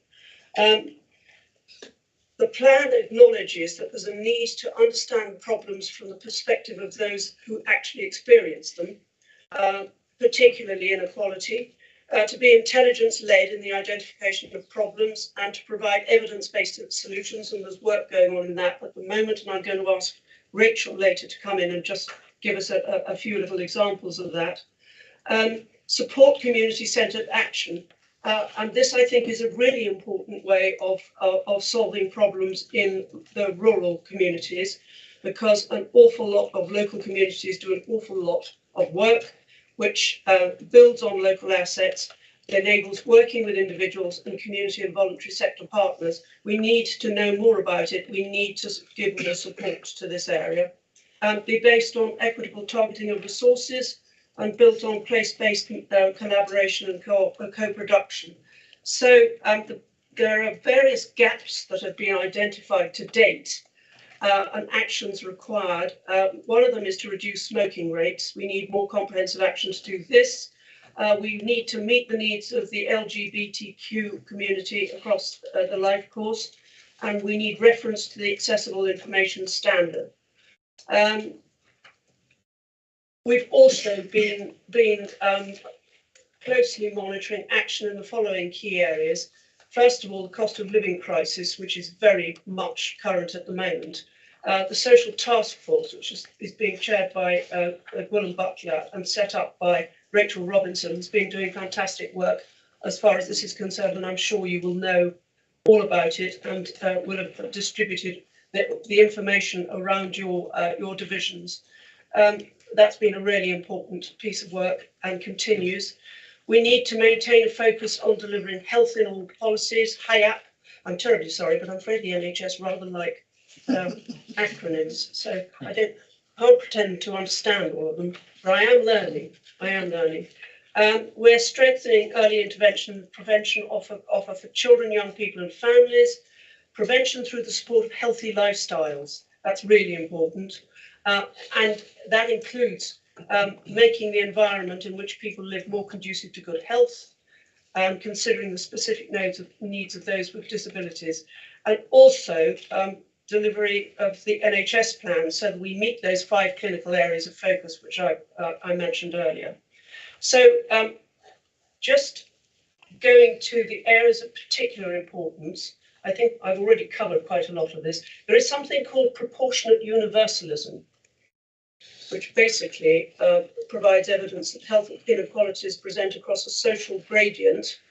The plan acknowledges that there's a need to understand problems from the perspective of those who actually experience them, particularly inequality, to be intelligence-led in the identification of problems and to provide evidence-based solutions, and there's work going on in that at the moment, and I'm going to ask Rachel later to come in and just give us a few little examples of that. Support community-centred action, and this I think is a really important way of solving problems in the rural communities, because an awful lot of local communities do an awful lot of work which builds on local assets, enables working with individuals and community and voluntary sector partners. We need to know more about it. We need to give more support to this area. Be based on equitable targeting of resources and built on place-based collaboration and co-production. So there are various gaps that have been identified to date and actions required. One of them is to reduce smoking rates. We need more comprehensive action to do this. We need to meet the needs of the LGBTQ community across the life course, and we need reference to the accessible information standard. We've also been closely monitoring action in the following key areas. First of all, the cost of living crisis, which is very much current at the moment. The social task force, which is being chaired by Gwilym Butler and set up by Rachel Robinson, has been doing fantastic work as far as this is concerned, and I'm sure you will know all about it and will have distributed the information around your divisions. That's been a really important piece of work and continues. We need to maintain a focus on delivering health in all policies. HIAP, I'm terribly sorry, but I'm afraid the NHS rather like acronyms, so I can't pretend to understand all of them, but I am learning. We're strengthening early intervention and prevention offer for children, young people and families, prevention through the support of healthy lifestyles. That's really important. And that includes making the environment in which people live more conducive to good health, and considering the specific needs of those with disabilities, and also delivery of the NHS plan so that we meet those 5 clinical areas of focus which I mentioned earlier. So just going to the areas of particular importance, I think I've already covered quite a lot of this. There is something called proportionate universalism, which basically provides evidence that health inequalities present across a social gradient,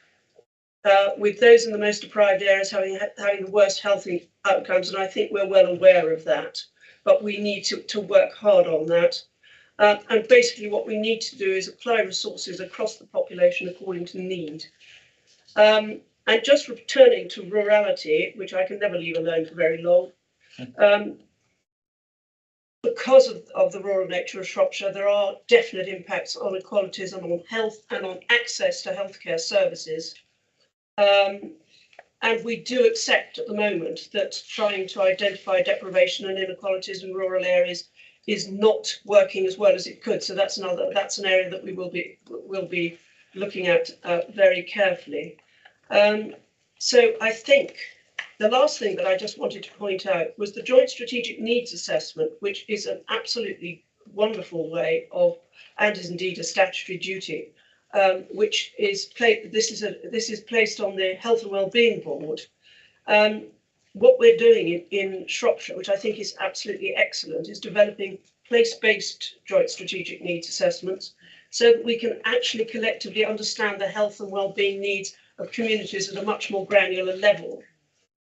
with those in the most deprived areas having the worst health outcomes, and I think we're well aware of that, but we need to work hard on that. And basically what we need to do is apply resources across the population according to need. And just returning to rurality, which I can never leave alone for very long, because of the rural nature of Shropshire, there are definite impacts on inequalities and on health and on access to healthcare services. And we do accept at the moment that trying to identify deprivation and inequalities in rural areas is not working as well as it could. So that's an area that we will be looking at very carefully. So I think the last thing that I just wanted to point out was the Joint Strategic Needs Assessment, which is an absolutely wonderful way of, and is indeed a statutory duty, which is this is placed on the Health and Wellbeing Board. what we're doing in Shropshire, which I think is absolutely excellent, is developing place-based joint strategic needs assessments so that we can actually collectively understand the health and well-being needs of communities at a much more granular level,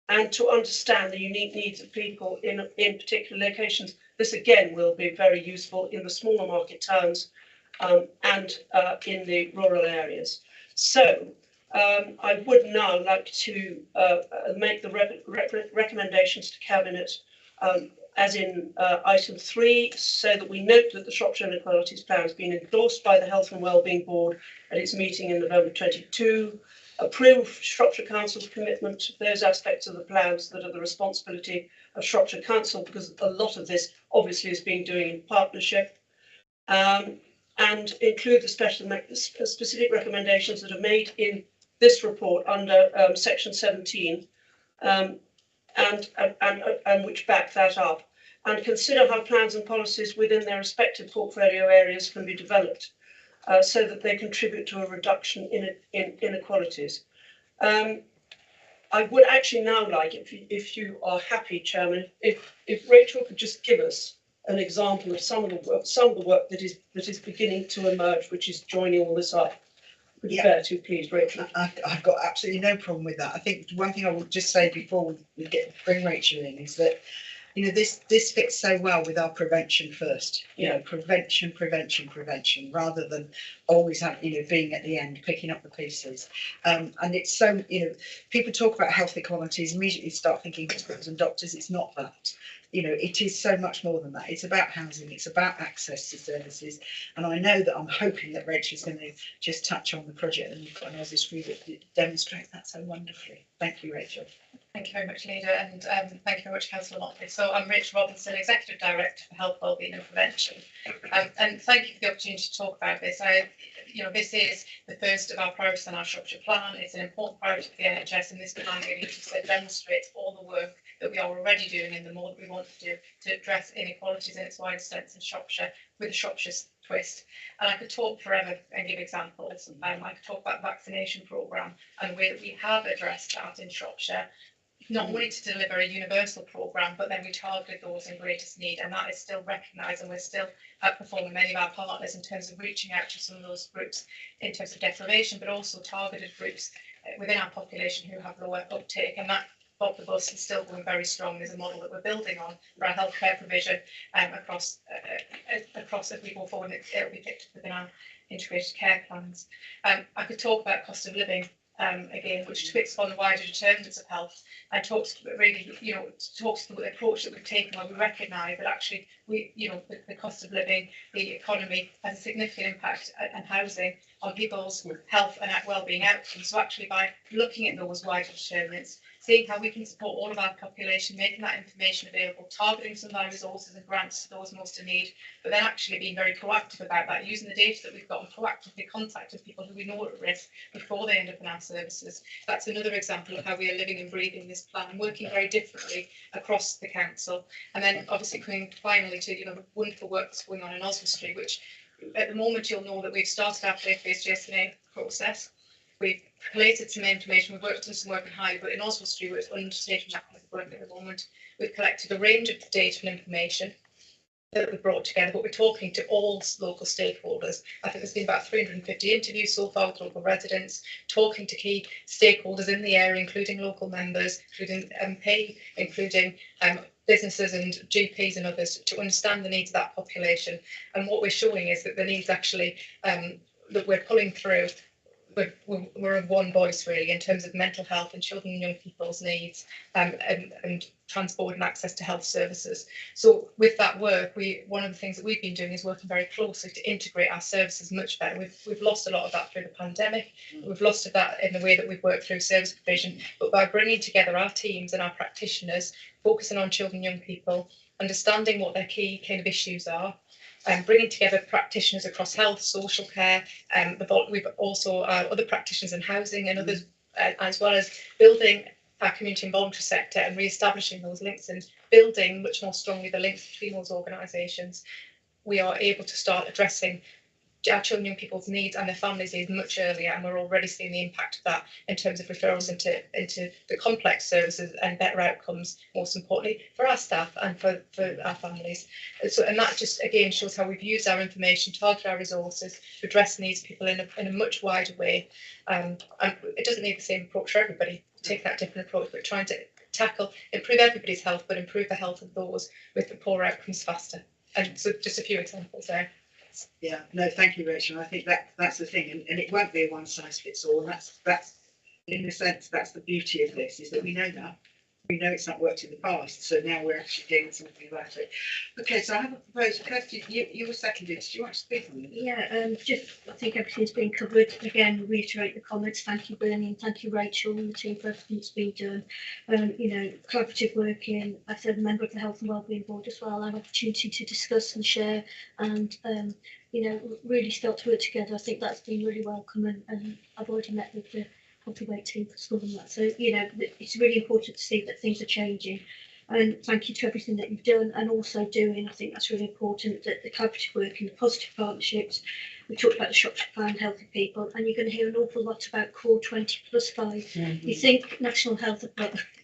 and to understand the unique needs of people in particular locations. This again will be very useful in the smaller market towns and in the rural areas. So I would now like to make the recommendations to Cabinet as in item 3, so that we note that the Shropshire Inequalities Plan has been endorsed by the Health and Wellbeing Board at its meeting in November 22, approve Shropshire Council's commitment to those aspects of the plans that are the responsibility of Shropshire Council, because a lot of this obviously is being done in partnership, and include the specific recommendations that are made in this report under section 17, and which back that up, and consider how plans and policies within their respective portfolio areas can be developed so that they contribute to a reduction in inequalities. I would actually now like, if you are happy, Chairman, if Rachel could just give us an example of some of the work that is beginning to emerge, which is joining all this up. Would you bear to, please, Rachel? I've got absolutely no problem with that. I think one thing I would just say before we bring Rachel in is that, you know, this fits so well with our prevention first. You know, prevention, rather than always being at the end, picking up the pieces. And it's so, people talk about health equalities, immediately start thinking hospitals and doctors. It's not that. It is so much more than that. It's about housing, it's about access to services. And I know that I'm hoping that Rachel's going to just touch on the project and you've got an Aussie Street that demonstrate that so wonderfully. Thank you, Rachel. Thank you very much, Leader, and thank you very much, Councillor Motley. So I'm Rachel Robinson, Executive Director for Health, Wellbeing and Prevention. And thank you for the opportunity to talk about this. This is the first of our priorities on our Shropshire Plan. It's an important priority for the NHS, and this plan really demonstrates all the work that we are already doing and the more that we want to do to address inequalities in its wide sense in Shropshire with a Shropshire twist. And I could talk forever and give examples. I could talk about the vaccination programme and the way that we have addressed that in Shropshire, not only to deliver a universal programme, but then we targeted those in greatest need, and that is still recognised, and we're still outperforming many of our partners in terms of reaching out to some of those groups in terms of deprivation, but also targeted groups within our population who have lower uptake, and that Bob the Bus is still going very strong. There's a model that we're building on for our healthcare provision across as we go forward. It'll be picked up within our integrated care plans. I could talk about cost of living again, which fits on the wider determinants of health and talks really, talks to the approach that we've taken where we recognise that actually the cost of living, the economy has a significant impact on housing, on people's health and well-being outcomes. So actually by looking at those wider determinants, seeing how we can support all of our population, making that information available, targeting some of our resources and grants to those most in need, but then actually being very proactive about that, using the data that we've got and proactively contacting people who we know are at risk before they end up in our services. That's another example of how we are living and breathing this plan and working very differently across the council. And then obviously coming finally to the wonderful work that's going on in Oswestry, which at the moment you'll know that we've started our place-based JSNA process. We've collated some information, we've worked on some work in Hyde, but in Oswestry we're undertaking that work at the moment. We've collected a range of data and information that we've brought together, but we're talking to all local stakeholders. I think there's been about 350 interviews so far with local residents, talking to key stakeholders in the area, including local members, including MP, including businesses and GPs and others, to understand the needs of that population. And what we're showing is that the needs actually that we're pulling through, we're of one voice really in terms of mental health and children and young people's needs and transport and access to health services. So with that work, one of the things that we've been doing is working very closely to integrate our services much better. We've lost a lot of that through the pandemic. We've lost that in the way that we've worked through service provision, but by bringing together our teams and our practitioners, focusing on children and young people, understanding what their key kind of issues are, and bringing together practitioners across health, social care, we've also other practitioners in housing and others, as well as building our community and voluntary sector and re-establishing those links and building much more strongly the links between those organisations. We are able to start addressing our children and young people's needs and their families' needs much earlier, and we're already seeing the impact of that in terms of referrals into the complex services and better outcomes, most importantly for our staff and for our families. So, and that just again shows how we've used our information, targeted our resources to address needs of people in a much wider way. And it doesn't need the same approach for everybody, take that different approach, but trying to improve everybody's health, but improve the health of those with the poor outcomes faster. And so just a few examples there. Yeah, no, thank you, Rachel. I think that's the thing, and it won't be a one size fits all. And that's in a sense, that's the beauty of this, is that we know that. We know it's not worked in the past, so now we're actually doing something about it. Okay, so I have a proposal. Kirsty, you were seconded. Do you want to speak on it? Yeah, just I think everything's been covered. Again, reiterate the comments. Thank you, Bernie, and thank you, Rachel, and the team for everything that's been done. Collaborative working. I said a member of the Health and Wellbeing Board as well. I have opportunity to discuss and share, and really start to work together. I think that's been really welcome, and I've already met with the Holyoak team for school and that. So it's really important to see that things are changing. And thank you to everything that you've done and also doing. I think that's really important, that the collaborative work and the positive partnerships. We talked about the Shropshire Plan, Healthy People, and you're going to hear an awful lot about Core 20+5. Mm-hmm. You think National Health,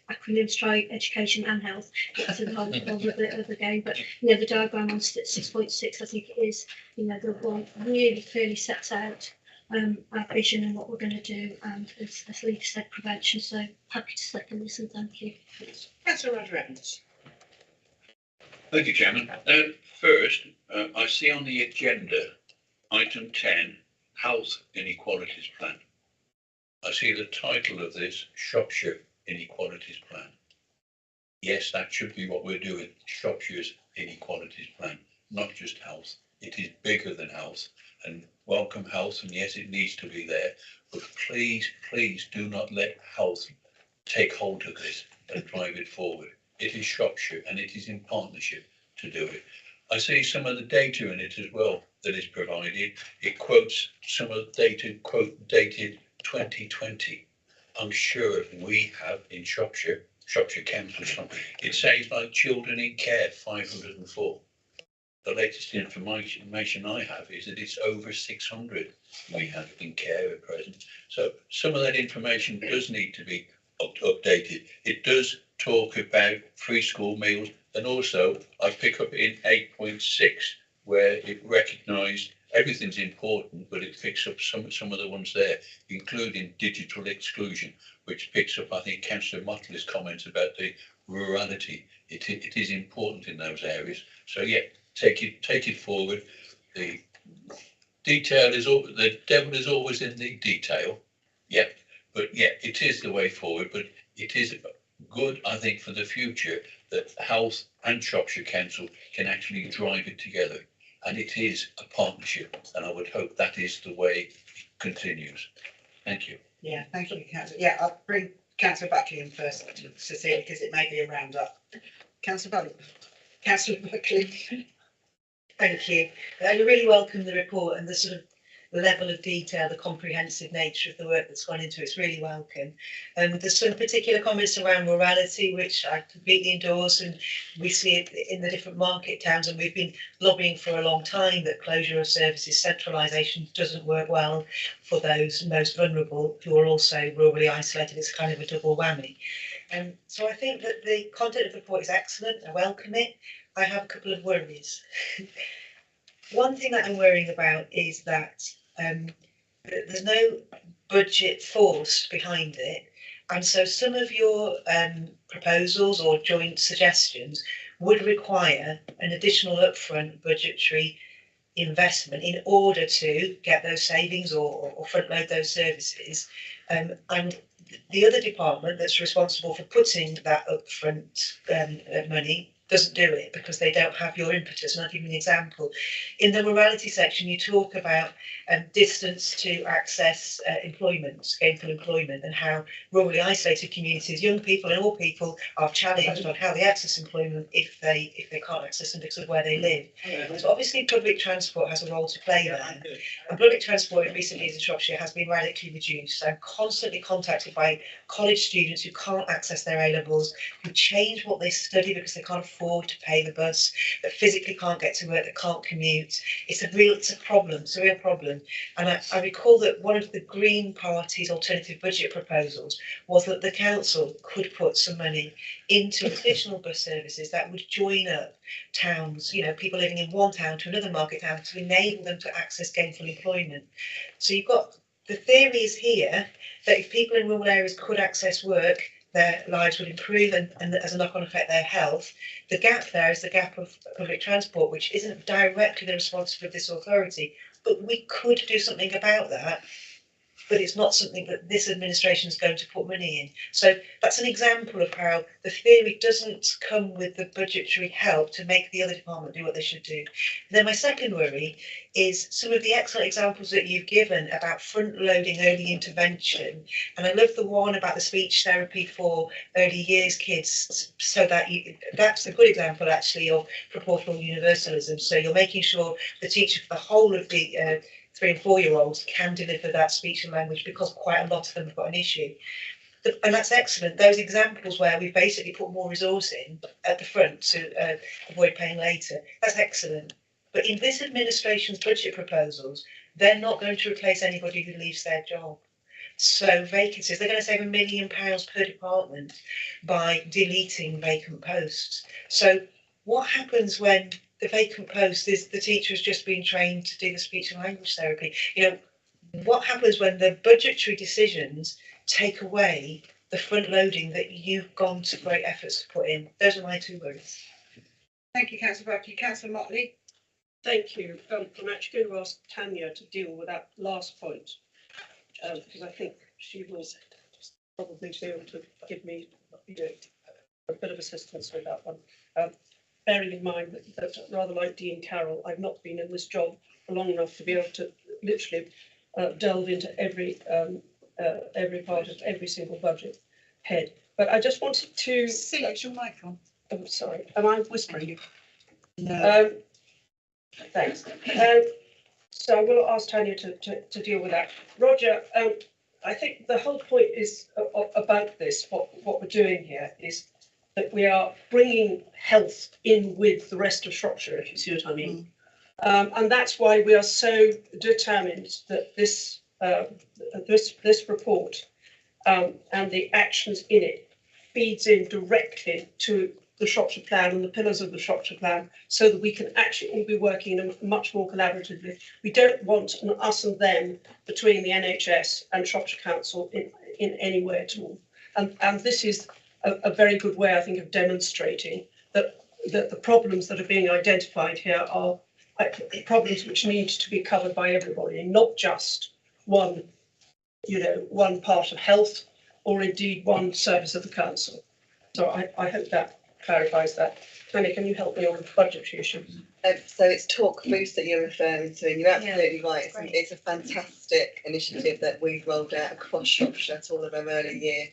acronyms try education and health, that's a whole of the game, but the diagram on 6.6, I think it is, the one really clearly sets out our vision and what we're going to do, and as Lee said, prevention. So happy to second this, and thank you. Councillor Rodriguez. Thank you, Chairman. First, I see on the agenda item 10, Health Inequalities Plan. I see the title of this, Shropshire Inequalities Plan. Yes, that should be what we're doing, Shropshire's Inequalities Plan, not just health. It is bigger than health, and welcome health, and yes, it needs to be there, but please do not let health take hold of this and drive it forward. It is Shropshire, and it is in partnership to do it. I see some of the data in it as well that is provided. It quotes some of the data, quote, dated 2020. I'm sure we have in Shropshire Council, it says like children in care, 504. The latest information I have is that it's over 600 we have in care at present. So some of that information does need to be updated. It does talk about free school meals, and also I pick up in 8.6 where it recognised everything's important, but it picks up some of the ones there, including digital exclusion, which picks up, I think, Councillor Motley's comments about the rurality. It is important in those areas. So yeah, take it forward. The devil is always in the detail. Yeah, but yeah, it is the way forward. But it is good, I think, for the future that Health and Shropshire Council can actually drive it together. And it is a partnership, and I would hope that is the way it continues. Thank you. Yeah, thank you, Councillor. Yeah, I'll bring Councillor Buckley in first, Cecilia, because it may be a roundup. Councillor Buckley. Thank you. I really welcome the report and the sort of level of detail, the comprehensive nature of the work that's gone into it. It's really welcome. There's some particular comments around morality, which I completely endorse, and we see it in the different market towns, and we've been lobbying for a long time that closure of services, centralisation doesn't work well for those most vulnerable who are also rurally isolated. It's kind of a double whammy. So I think that the content of the report is excellent. I welcome it. I have a couple of worries. One thing that I'm worrying about is that there's no budget force behind it, and so some of your proposals or joint suggestions would require an additional upfront budgetary investment in order to get those savings or front load those services. And the other department that's responsible for putting that upfront money doesn't do it because they don't have your impetus. And I'll give you an example. In the morality section, you talk about distance to access employment, gainful employment, and how rurally isolated communities, young people and all people, are challenged on how they access employment if they can't access them because of where they live. So obviously public transport has a role to play there. And public transport in recent years in Shropshire has been radically reduced. I'm constantly contacted by college students who can't access their A-levels, who change what they study because they can't afford afford to pay the bus, that physically can't get to work, that can't commute. It's a problem, it's a real problem. And I recall that one of the Green Party's alternative budget proposals was that the council could put some money into additional bus services that would join up towns, you know, people living in one town to another market town to enable them to access gainful employment. So you've got, the theory is here that if people in rural areas could access work, their lives would improve and as a knock-on effect their health. The gap there is the gap of public transport, which isn't directly the responsibility of this authority, but we could do something about that. But it's not something that this administration is going to put money in. So that's an example of how the theory doesn't come with the budgetary help to make the other department do what they should do. And then my second worry is some of the excellent examples that you've given about front-loading early intervention. And I love the one about the speech therapy for early years kids, so that that's a good example actually of proportional universalism. So you're making sure the teacher for the whole of the 3 and 4 year olds can deliver that speech and language, because quite a lot of them have got an issue. And that's excellent. Those examples where we've basically put more resource in at the front to avoid paying later, that's excellent. But in this administration's budget proposals, they're not going to replace anybody who leaves their job. So vacancies, they're going to save £1 million per department by deleting vacant posts. So what happens when the vacant post is the teacher has just been trained to do the speech and language therapy? You know, what happens when the budgetary decisions take away the front loading that you've gone to great efforts to put in? Those are my 2 words. Thank you, Councillor Buckley. Councillor Motley. Thank you. I'm actually going to ask Tanya to deal with that last point, because I think she was probably to be able to give me, you know, a bit of assistance with that one. Bearing in mind that rather like Dean Carroll, I've not been in this job for long enough to be able to literally delve into every part of every single budget head. But I just wanted to see. It's your mic on. Oh, sorry. Am I whispering? No. Thanks. So I will ask Tanya to deal with that. Roger, I think the whole point is about this. What we're doing here is that we are bringing health in with the rest of Shropshire, if you see what I mean. And that's why we are so determined that this report and the actions in it feeds in directly to the Shropshire Plan and the pillars of the Shropshire Plan, so that we can actually all be working much more collaboratively. We don't want an us and them between the NHS and Shropshire Council in any way at all. And this is a very good way, I think, of demonstrating that the problems that are being identified here are problems which need to be covered by everybody, and not just one part of health, or indeed one service of the council. So I hope that clarifies that. Tanya, can you help me on the budgetary issues? So it's Talk Boost that you're referring to, and you're absolutely right. It's a fantastic initiative that we've rolled out across Shropshire to all of our early year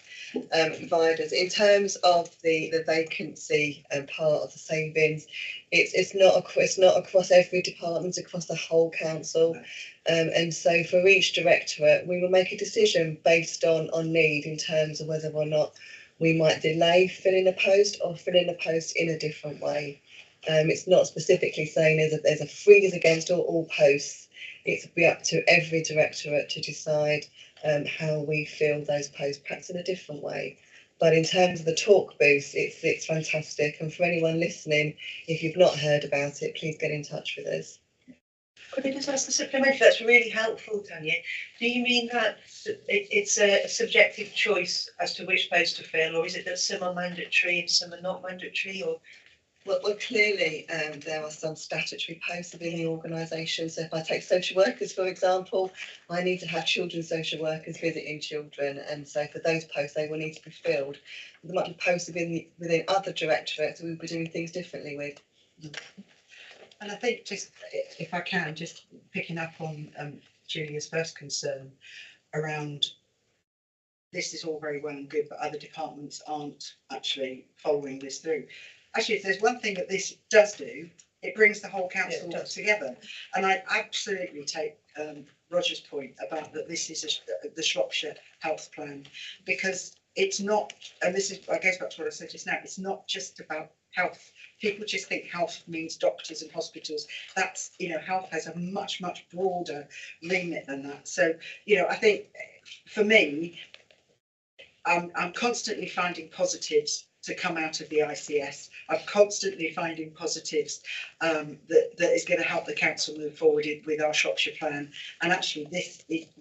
providers. In terms of the vacancy part of the savings, it's not across every department, across the whole council. And so for each directorate, we will make a decision based on need in terms of whether or not we might delay filling a post or filling a post in a different way. It's not specifically saying there's a freeze against all posts. It's be up to every directorate to decide how we fill those posts, perhaps in a different way. But in terms of the Talk Boost, it's fantastic. And for anyone listening, if you've not heard about it, please get in touch with us. Could I just ask a supplementary? That's really helpful, Tanya. Do you mean that it's a subjective choice as to which post to fill, or is it that some are mandatory and some are not mandatory? Or Well, clearly there are some statutory posts within the organisation. So if I take social workers, for example, I need to have children's social workers visiting children, and so for those posts they will need to be filled. There might be posts within other directorates we'll be doing things differently with. And I think, just if I can, just picking up on Julia's first concern around this is all very well and good, but other departments aren't actually following this through. Actually, if there's one thing that this does do, it brings the whole council together. And I absolutely take Roger's point about that this is the Shropshire Health Plan, because it's not, and this is, I guess back to what I said just now, it's not just about health. People just think health means doctors and hospitals. That's, you know, health has a much, much broader remit than that. So, you know, I think for me, I'm constantly finding positives to come out of the ICS. I'm constantly finding positives that is going to help the council move forward with our Shropshire plan. And actually,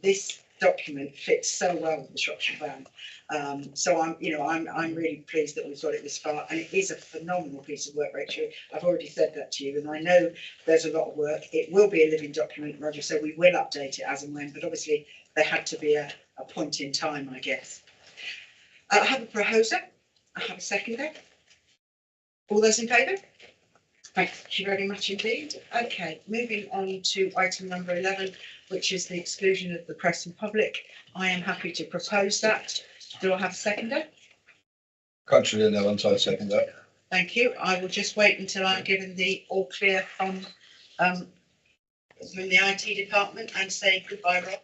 this document fits so well with the Shropshire plan. So I'm really pleased that we've got it this far, and it is a phenomenal piece of work, Rachel. I've already said that to you, and I know there's a lot of work. It will be a living document, Roger, so we will update it as and when, but obviously there had to be a point in time, I guess. I have a proposer. I have a seconder. All those in favour? Thank you very much indeed. Okay, moving on to item number 11, which is the exclusion of the press and public. I am happy to propose that. Do I have a seconder? Councillor Nellens, I second that. Thank you. I will just wait until I'm given the all clear from the IT department and say goodbye, Rob.